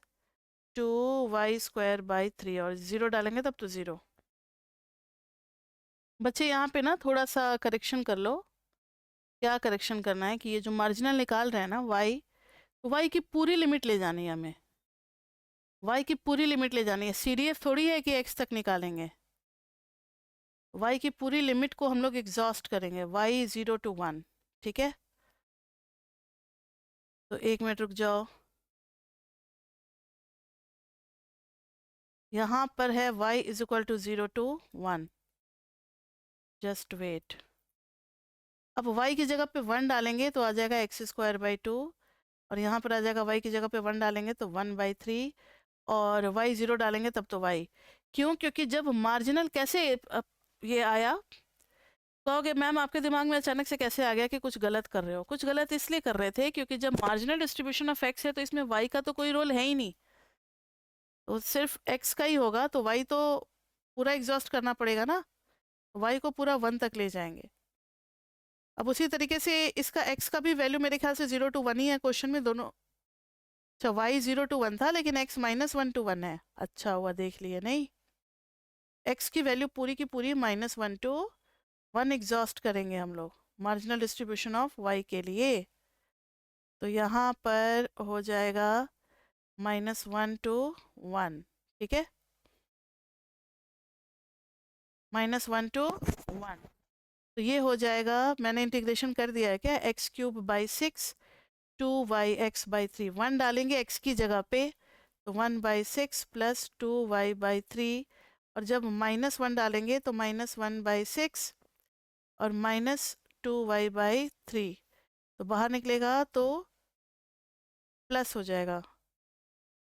2y²/3 और 0 डालेंगे तब तो 0। बच्चे यहाँ पे ना थोड़ा सा करेक्शन कर लो। क्या करेक्शन करना है कि ये जो मार्जिनल निकाल रहे हैं ना y, तो y की पूरी लिमिट ले जानी है हमें, y की पूरी लिमिट ले जानी है। CDF थोड़ी है कि x तक निकालेंगे, y की पूरी लिमिट को हम लोग एग्जॉस्ट करेंगे, y 0 to 1। ठीक है, तो एक मिनट रुक जाओ, यहाँ पर है y = 0 to 1, जस्ट वेट। अब y की जगह पे 1 डालेंगे तो आ जाएगा x²/2 और यहाँ पर आ जाएगा y की जगह पे 1 डालेंगे तो 1/3 और y 0 डालेंगे तब तो y। क्यों? क्योंकि जब मार्जिनल कैसे ये आया, कहोगे मैम आपके दिमाग में अचानक से कैसे आ गया कि कुछ गलत कर रहे हो? कुछ गलत इसलिए कर रहे थे क्योंकि जब मार्जिनल डिस्ट्रीब्यूशन ऑफ x है तो इसमें y का तो कोई रोल है ही नहीं, तो सिर्फ x का ही होगा, तो y तो पूरा एग्जॉस्ट करना पड़ेगा ना, y को पूरा 1 तक ले जाएंगे। अब उसी तरीके से इसका x का भी वैल्यू मेरे ख्याल से 0 to 1 ही है क्वेश्चन में दोनों। अच्छा, y 0 to 1 था लेकिन x -1 to 1 है, अच्छा हुआ देख लिए। नहीं, x की वैल्यू पूरी की पूरी -1 to 1 एग्जॉस्ट करेंगे हम लोग मार्जिनल डिस्ट्रीब्यूशन ऑफ y के लिए। तो यहाँ पर हो जाएगा -1 to 1। ठीक है, -1 to 1, तो ये हो जाएगा, मैंने इंटीग्रेशन कर दिया है क्या, x³/6 2yx/3, 1 डालेंगे x की जगह पे तो 1/6 प्लस 2y/3, और जब -1 डालेंगे तो -1/6 और -2y/3, तो बाहर निकलेगा तो प्लस हो जाएगा।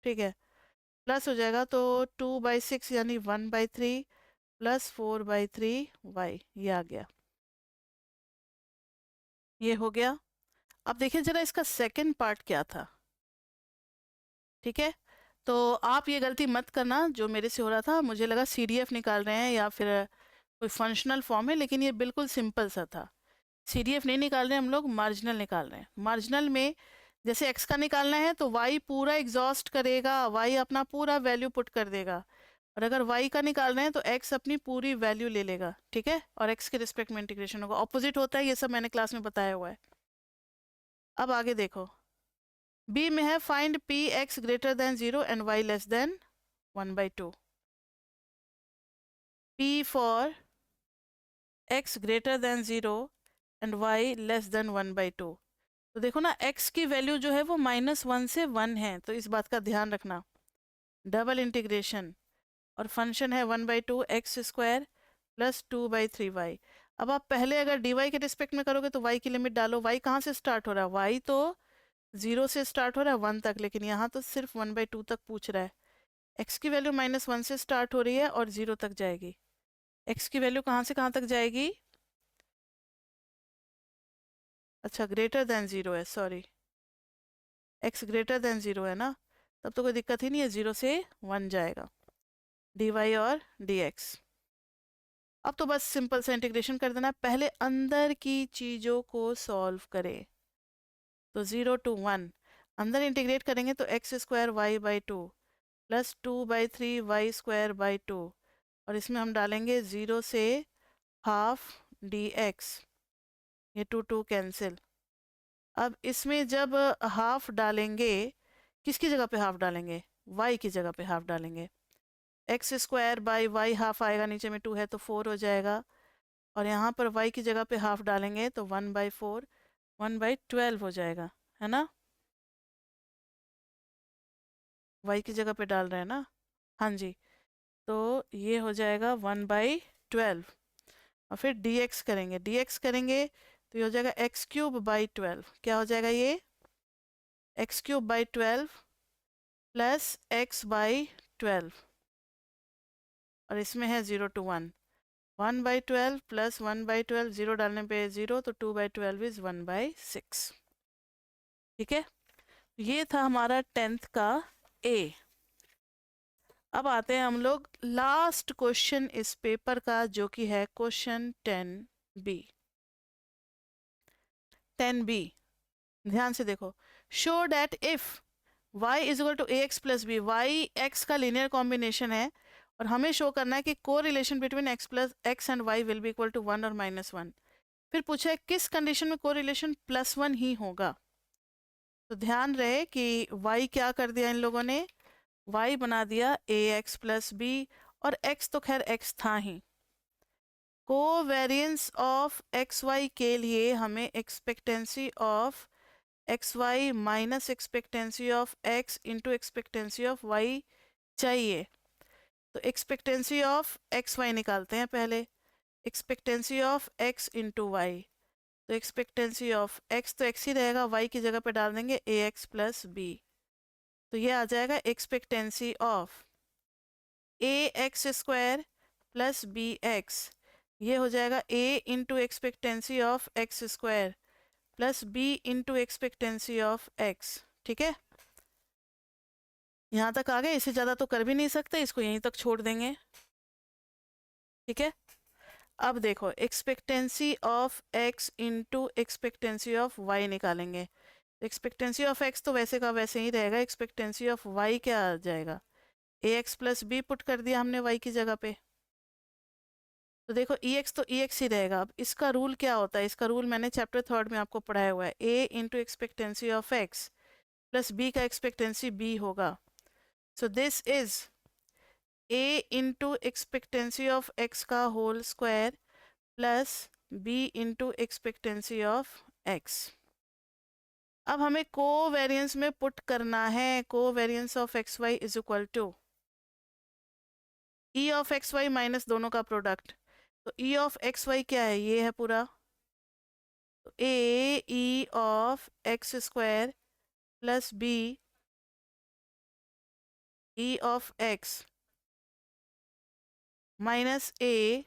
ठीक है, प्लस हो जाएगा तो 2/6 यानी 1/3 प्लस 4/3y, ये आ गया, ये हो गया। अब देखिए जरा इसका सेकंड पार्ट क्या था। ठीक है, तो आप ये गलती मत करना जो मेरे से हो रहा था, मुझे लगा सीडीएफ निकाल रहे हैं या फिर कोई फंक्शनल फॉर्म है, लेकिन ये बिल्कुल सिंपल सा था। सीडीएफ नहीं निकाल रहे हैं हम लोग, मार्जिनल निकाल रहे हैं। मार्जिनल में जैसे एक्स का निकालना है तो वाई पूरा एग्जॉस्ट करेगा, वाई अपना पूरा वैल्यू पुट कर देगा, और अगर वाई का निकाल रहे हैं तो एक्स अपनी पूरी वैल्यू ले लेगा। ठीक है, और एक्स के रिस्पेक्ट में इंटीग्रेशन होगा, ऑपोजिट होता है, ये सब मैंने क्लास में बताया हुआ है। अब आगे देखो, बी में है find P x greater than 0 and y less than 1/2। P for x greater than 0 and y less than 1/2। तो देखो ना, x की वैल्यू जो है वो -1 से 1 है, तो इस बात का ध्यान रखना। डबल इंटीग्रेशन, और फंक्शन है 1/2 एक्स स्क्वायर प्लस 2/3y। अब आप पहले अगर dy के रिस्पेक्ट में करोगे तो y की लिमिट डालो। y कहाँ से स्टार्ट हो रहा है? y तो 0 से स्टार्ट हो रहा है 1 तक, लेकिन यहाँ तो सिर्फ 1/2 तक पूछ रहा है। x की वैल्यू -1 से स्टार्ट हो रही है और 0 तक जाएगी। x की वैल्यू कहाँ से कहाँ तक जाएगी? अच्छा, ग्रेटर देन 0 है, सॉरी, x ग्रेटर देन 0 है ना, तब तो कोई दिक्कत ही नहीं है, 0 से 1 जाएगा dy और dx। अब तो बस सिंपल से इंटीग्रेशन कर देना है, पहले अंदर की चीज़ों को सॉल्व करें। तो 0 to 1 अंदर इंटीग्रेट करेंगे तो x² y/2 प्लस 2/3y² 2, और इसमें हम डालेंगे 0 से हाफ dx, ये 2 कैंसिल। अब इसमें जब हाफ डालेंगे, किसकी जगह पे हाफ डालेंगे? y की जगह पे हाफ डालेंगे। x² हाफ आएगा, नीचे में 2 है तो 4 हो जाएगा, और यहाँ पर y की जगह पे हाफ डालेंगे तो 1/4 1/12 हो जाएगा, है ना? y की जगह पे डाल रहे हैं ना, हाँ जी, तो ये हो जाएगा 1/12। और फिर dx करेंगे तो ये हो जाएगा x³/12। क्या हो जाएगा ये? x³/12 प्लस x/12, और इसमें है 0 to 1, 1/12 प्लस 1/12, 0 डालने पे 0, तो 2/12 इज 1/6। ठीक है, ये था हमारा 10th का ए। अब आते हैं हम लोग लास्ट क्वेश्चन इस पेपर का, जो कि है क्वेश्चन 10b। 10b, ध्यान से देखो। Show that if y is equal to a x plus b, y x का लीनियर कॉम्बिनेशन है, और हमें शो करना है कि को relation between x and y will be equal to 1 और -1। फिर पूछा है किस कंडीशन में को रिलेशन +1 ही होगा। तो ध्यान रहे कि y क्या कर दिया इन लोगों ने, y बना दिया ax प्लस बी, और x तो खैर x था ही। कोवेरिएंस ऑफ एक्स वाई के लिए हमें expectancy of x Y minus expectancy of x into expectancy of y चाहिए। तो एक्सपेक्टेंसी ऑफ एक्स वाई निकालते हैं पहले, expectancy of x into y. तो एक्सपेक्टेंसी ऑफ x तो x ही रहेगा, y की जगह पे डाल देंगे ax प्लस बी, तो ये आ जाएगा expectancy of ax² plus bx, ये हो जाएगा a into expectancy of x² plus b into expectancy of x। ठीक है, यहाँ तक आ गए, इससे ज़्यादा तो कर भी नहीं सकते, इसको यहीं तक छोड़ देंगे। ठीक है, अब देखो expectancy of x into expectancy of y निकालेंगे। एक्सपेक्टेंसी ऑफ x तो वैसे का वैसे ही रहेगा, एक्सपेक्टेंसी ऑफ y क्या आ जाएगा? ax प्लस बी पुट कर दिया हमने y की जगह पे, तो देखो ex तो ex ही रहेगा। अब इसका रूल क्या होता है? इसका रूल मैंने चैप्टर 3 में आपको पढ़ाया हुआ है, a into expectancy of x plus b का एक्सपेक्टेंसी b होगा। So this is a into expectancy of x का whole square plus b into expectancy of x। अब हमें कोवेरिएंस में पुट करना है, covariance of x Y is equal to E of x Y minus दोनों का product. तो ई of x y क्या है, ये है पूरा, तो a E of x square plus b E of x minus a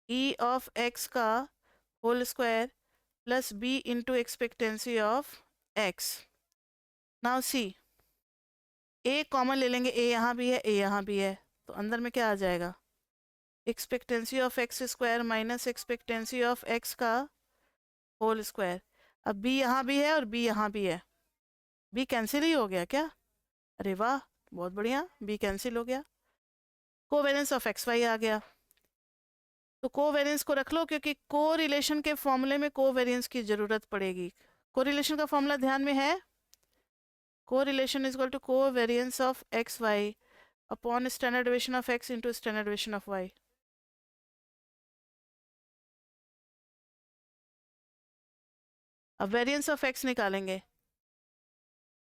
E of x का whole square plus b into expectancy of x. Now see, a common ले लेंगे, ए यहाँ भी है, ए यहाँ भी है, तो अंदर में क्या आ जाएगा, expectancy of x square minus expectancy of x का होल स्क्वायर। अब बी यहाँ भी है और बी यहाँ भी है, बी कैंसिल ही हो गया क्या, अरे वाह बहुत बढ़िया, बी कैंसिल हो गया, कोवेरिएंस ऑफ एक्स वाई आ गया। तो कोवेरिएंस को रख लो, क्योंकि कोरिलेशन के फॉर्मूले में कोवेरिएंस की जरूरत पड़ेगी। कोरिलेशन का फॉर्मूला ध्यान में है, correlation is equal to covariance of x y upon standard deviation of x into standard deviation of y. अब वेरिएंस ऑफ एक्स निकालेंगे,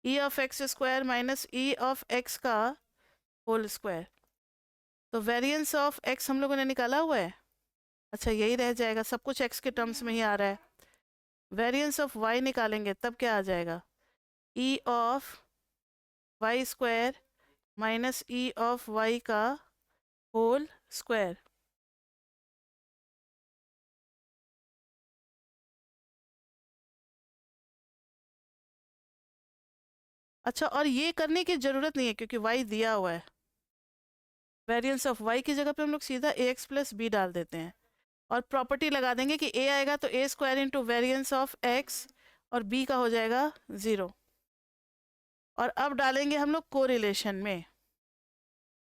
E of x square minus E of x का whole square. तो variance of x हम लोगों ने निकाला हुआ है, अच्छा यही रह जाएगा, सब कुछ एक्स के टर्म्स में ही आ रहा है। वेरिएंस ऑफ वाई निकालेंगे तब क्या आ जाएगा, E of Y square minus E of y का होल स्क्वायर। अच्छा, और ये करने की जरूरत नहीं है क्योंकि वाई दिया हुआ है, वेरिएंस ऑफ वाई की जगह पे हम लोग सीधा ए एक्स प्लस बी डाल देते हैं और प्रॉपर्टी लगा देंगे कि ए आएगा तो a square into variance of x और बी का हो जाएगा 0। और अब डालेंगे हम लोग कोरिलेशन में,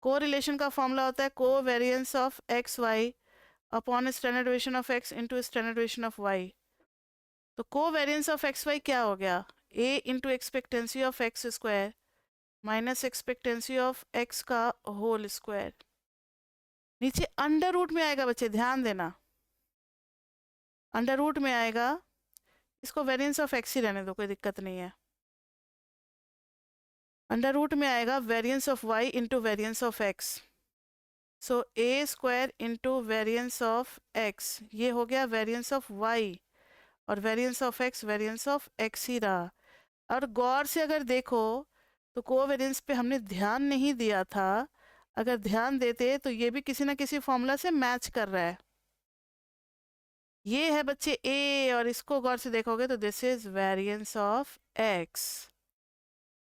कोरिलेशन का फॉर्मूला होता है covariance of x y upon standard deviation of x into standard deviation of Y. तो कोवेरिएंस ऑफ एक्स वाई क्या हो गया, a into expectancy of x square minus expectancy of x का whole square. नीचे under root में आएगा बच्चे, ध्यान देना, अंडर रूट में आएगा, इसको वेरिएंस ऑफ एक्स ही रहने दो, कोई दिक्कत नहीं है। अंडर रूट में आएगा variance of y into variance of x, so a square into variance of x, ये हो गया वेरिएंस ऑफ वाई, और वेरिएंस ऑफ एक्स ही रहा। और गौर से अगर देखो तो कोवेरिएंस पे हमने ध्यान नहीं दिया था, अगर ध्यान देते तो ये भी किसी ना किसी फॉर्मूला से मैच कर रहा है। ये है बच्चे ए, और इसको गौर से देखोगे तो this is variance of x,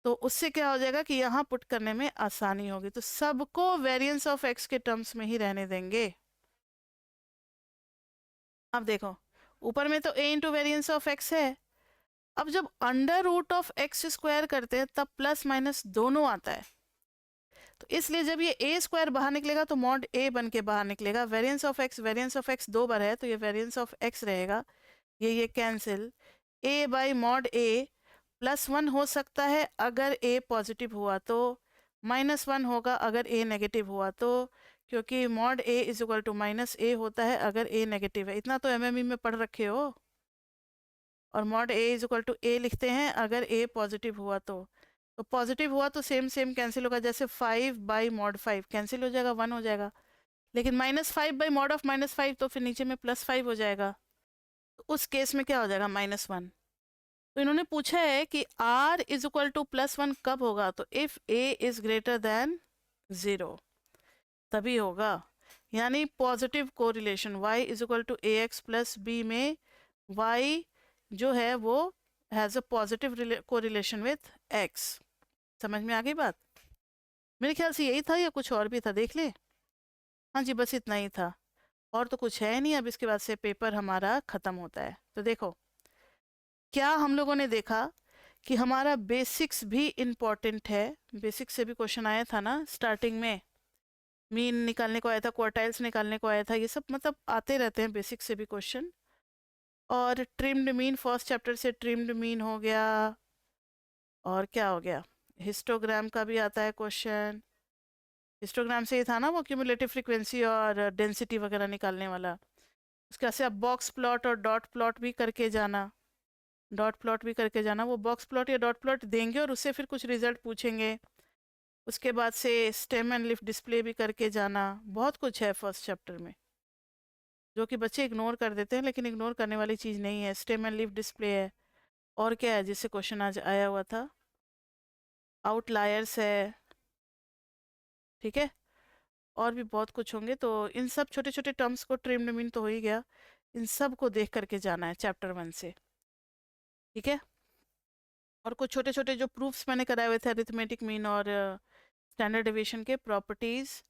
तो उससे क्या हो जाएगा कि यहाँ पुट करने में आसानी होगी, तो सबको वेरिएंस ऑफ एक्स के टर्म्स में ही रहने देंगे। अब देखो ऊपर में तो a into variance of x है, अब जब under root of x square करते हैं तब प्लस माइनस दोनों आता है, तो इसलिए जब ये ए स्क्वायर बाहर निकलेगा तो मॉड ए बन के बाहर निकलेगा। वेरिएंस ऑफ एक्स 2 बार है तो ये वेरिएंस ऑफ एक्स रहेगा, ये कैंसिल, ए बाई मॉड ए +1 हो सकता है अगर ए पॉजिटिव हुआ तो, -1 होगा अगर ए नेगेटिव हुआ तो, क्योंकि mod a is equal to minus a होता है अगर ए नेगेटिव है, इतना तो एमएमई में पढ़ रखे हो। और mod a is equal to a लिखते हैं अगर ए पॉजिटिव हुआ तो पॉजिटिव हुआ तो सेम सेम कैंसिल होगा, जैसे 5 बाई मॉड 5 कैंसिल हो जाएगा, 1 हो जाएगा, लेकिन -5 बाई मॉड ऑफ -5 तो फिर नीचे में +5 हो जाएगा, तो उस केस में क्या हो जाएगा, -1। तो इन्होंने पूछा है कि r इज इक्वल टू +1 कब होगा, तो if a is greater than 0 तभी होगा, यानी positive correlation y is equal to a x plus b में y जो है वो has a positive correlation with x। समझ में आ गई बात, मेरे ख्याल से यही था या कुछ और भी था, देख ले। हाँ जी बस इतना ही था, और तो कुछ है नहीं, अब इसके बाद से पेपर हमारा ख़त्म होता है। तो देखो क्या हम लोगों ने देखा कि हमारा बेसिक्स भी इम्पॉर्टेंट है, बेसिक्स से भी क्वेश्चन आया था ना स्टार्टिंग में, मीन निकालने को आया था, क्वार्टाइल्स निकालने को आया था, ये सब मतलब आते रहते हैं बेसिक्स से भी क्वेश्चन। और ट्रिम्ड मीन, फर्स्ट चैप्टर से ट्रिम्ड मीन हो गया, और क्या हो गया, हिस्टोग्राम का भी आता है क्वेश्चन, हिस्टोग्राम से ही था ना वो क्यूमुलेटिव फ्रीक्वेंसी और डेंसिटी वगैरह निकालने वाला, उसके बाद से अब बॉक्स प्लॉट और डॉट प्लॉट भी करके जाना। डॉट प्लॉट भी करके जाना, वो बॉक्स प्लॉट या डॉट प्लॉट देंगे और उससे फिर कुछ रिजल्ट पूछेंगे। उसके बाद से स्टेम एंड लिफ डिस्प्ले भी करके जाना, बहुत कुछ है फर्स्ट चैप्टर में जो कि बच्चे इग्नोर कर देते हैं, लेकिन इग्नोर करने वाली चीज़ नहीं है। स्टेम एंड लिफ डिस्प्ले है, और क्या है जिससे क्वेश्चन आज आया हुआ था, आउटलायर्स है, ठीक है, और भी बहुत कुछ होंगे। तो इन सब छोटे छोटे टर्म्स को, ट्रिम्ड मीन तो हो ही गया, इन सब को देख करके जाना है चैप्टर 1 से, ठीक है। और कुछ छोटे छोटे जो प्रूफ्स मैंने कराए हुए थे अरिथमेटिक मीन और स्टैंडर्ड डेविएशन के, properties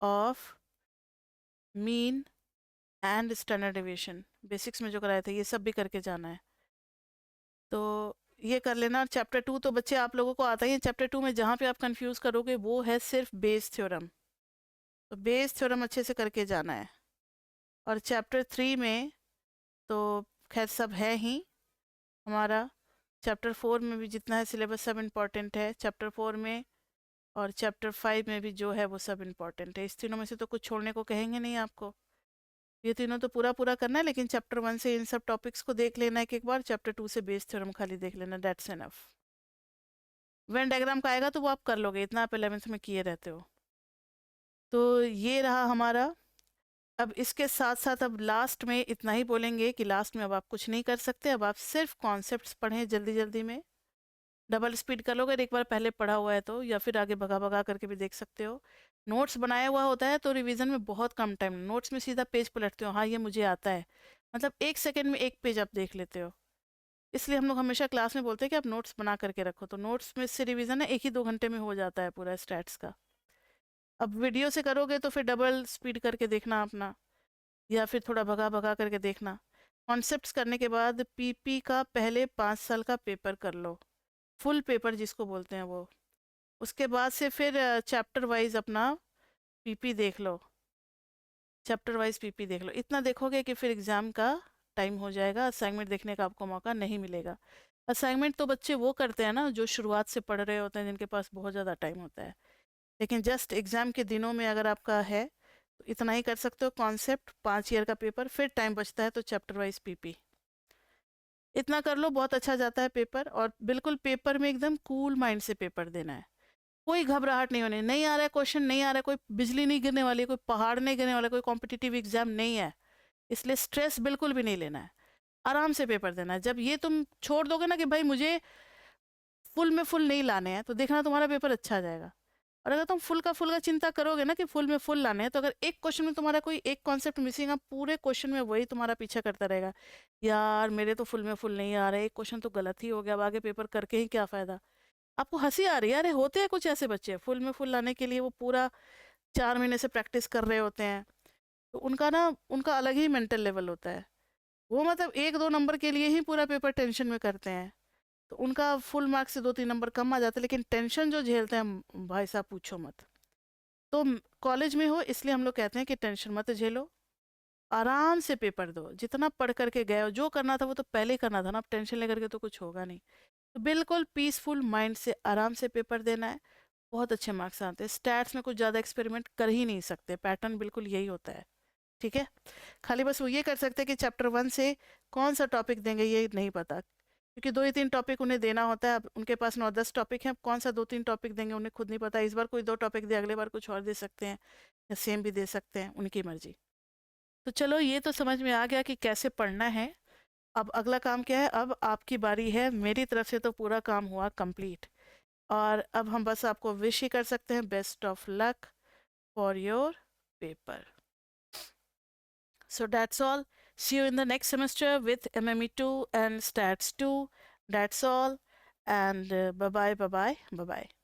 of mean and standard deviation, basics में जो कराए थे, ये सब भी करके जाना है। तो ये कर लेना। चैप्टर 2 तो बच्चे आप लोगों को आता ही है। चैप्टर 2 में जहाँ पे आप कंफ्यूज करोगे वो है सिर्फ बेस थ्योरम, तो बेस थ्योरम अच्छे से करके जाना है। और चैप्टर 3 में तो खैर सब है ही हमारा। चैप्टर 4 में भी जितना है सिलेबस सब इम्पॉर्टेंट है चैप्टर 4 में, और चैप्टर 5 में भी जो है वो सब इम्पॉर्टेंट है। इस तीनों में से तो कुछ छोड़ने को कहेंगे नहीं आपको, ये तीनों तो पूरा पूरा करना है। लेकिन चैप्टर 1 से इन सब टॉपिक्स को देख लेना है एक बार, चैप्टर 2 से बेस थ्योरम खाली देख लेना, दैट्स एनफ। वेन डायग्राम का आएगा तो वो आप कर लोगे, इतना आप 11th में किए रहते हो। तो ये रहा हमारा। अब इसके साथ साथ अब लास्ट में इतना ही बोलेंगे कि लास्ट में अब आप कुछ नहीं कर सकते, अब आप सिर्फ कॉन्सेप्ट्स पढ़ें जल्दी जल्दी में। डबल स्पीड कर लोगे एक बार पहले पढ़ा हुआ है तो, या फिर आगे भगा भगा करके भी देख सकते हो। नोट्स बनाया हुआ होता है तो रिवीजन में बहुत कम टाइम, नोट्स में सीधा पेज पलटते हो, हाँ ये मुझे आता है, मतलब 1 सेकंड में एक पेज आप देख लेते हो। इसलिए हम लोग हमेशा क्लास में बोलते हैं कि आप नोट्स बना करके रखो, तो नोट्स में से रिवीजन है 1 ही 2 घंटे में हो जाता है पूरा स्टैट्स का। अब वीडियो से करोगे तो फिर डबल स्पीड करके देखना अपना, या फिर थोड़ा भगा भगा करके देखना। कॉन्सेप्ट्स करने के बाद पीपी का पहले 5 साल का पेपर कर लो, फुल पेपर जिसको बोलते हैं वो। उसके बाद से फिर चैप्टर वाइज अपना पीपी देख लो, चैप्टर वाइज पीपी देख लो। इतना देखोगे कि फिर एग्ज़ाम का टाइम हो जाएगा, असाइनमेंट देखने का आपको मौका नहीं मिलेगा। असाइनमेंट तो बच्चे वो करते हैं ना जो शुरुआत से पढ़ रहे होते हैं, जिनके पास बहुत ज़्यादा टाइम होता है। लेकिन जस्ट एग्ज़ाम के दिनों में अगर आपका है तो इतना ही कर सकते हो। कॉन्सेप्ट 5 ईयर का पेपर, फिर टाइम बचता है तो चैप्टर वाइज पीपी, इतना कर लो, बहुत अच्छा जाता है पेपर। और बिल्कुल पेपर में एकदम कूल माइंड से पेपर देना है, कोई घबराहट नहीं होनी। नहीं आ रहा है क्वेश्चन, नहीं आ रहा है, कोई बिजली नहीं गिरने वाली, कोई पहाड़ नहीं गिरने वाला, कोई कॉम्पिटिटिव एग्जाम नहीं है, इसलिए स्ट्रेस बिल्कुल भी नहीं लेना है। आराम से पेपर देना है। जब ये तुम छोड़ दोगे ना कि भाई मुझे फुल में फुल नहीं लाने हैं, तो देखना तुम्हारा पेपर अच्छा जाएगा। और अगर तुम फुल का चिंता करोगे ना कि फुल में फुल लाने हैं, तो अगर एक क्वेश्चन में तुम्हारा कोई एक कॉन्सेप्ट मिसिंग है, पूरे क्वेश्चन में वही तुम्हारा पीछा करता रहेगा, यार मेरे तो फुल में फुल नहीं आ रहा है, एक क्वेश्चन तो गलत ही हो गया, अब आगे पेपर करके ही क्या फ़ायदा। आपको हंसी आ रही है, अरे होते हैं कुछ ऐसे बच्चे, फुल में फुल लाने के लिए वो पूरा 4 महीने से प्रैक्टिस कर रहे होते हैं, तो उनका ना, उनका अलग ही मेंटल लेवल होता है। वो मतलब 1-2 नंबर के लिए ही पूरा पेपर टेंशन में करते हैं, तो उनका फुल मार्क्स से 2-3 नंबर कम आ जाते हैं। लेकिन टेंशन जो झेलते हैं भाई साहब पूछो मत। तो कॉलेज में हो इसलिए हम लोग कहते हैं कि टेंशन मत झेलो, आराम से पेपर दो। जितना पढ़ करके गए हो, जो करना था वो तो पहले ही करना था ना, अब टेंशन लेकर के तो कुछ होगा नहीं। तो बिल्कुल पीसफुल माइंड से आराम से पेपर देना है, बहुत अच्छे मार्क्स आते हैं। स्टैट्स में कुछ ज़्यादा एक्सपेरिमेंट कर ही नहीं सकते, पैटर्न बिल्कुल यही होता है, ठीक है। खाली बस वो ये कर सकते हैं कि चैप्टर 1 से कौन सा टॉपिक देंगे ये नहीं पता, क्योंकि 2 या 3 टॉपिक उन्हें देना होता है। अब उनके पास 9-10 टॉपिक हैं, अब कौन सा 2-3 टॉपिक देंगे उन्हें खुद नहीं पता। इस बार कोई 2 टॉपिक दे, अगले बार कुछ और दे सकते हैं, या सेम भी दे सकते हैं, उनकी मर्जी। तो चलो ये तो समझ में आ गया कि कैसे पढ़ना है। अब अगला काम क्या है, अब आपकी बारी है। मेरी तरफ से तो पूरा काम हुआ कंप्लीट, और अब हम बस आपको विश ही कर सकते हैं best of luck for your paper. So that's all. See you in the next semester with MME 2 and Stats 2. That's all. And bye bye, bye bye, bye bye.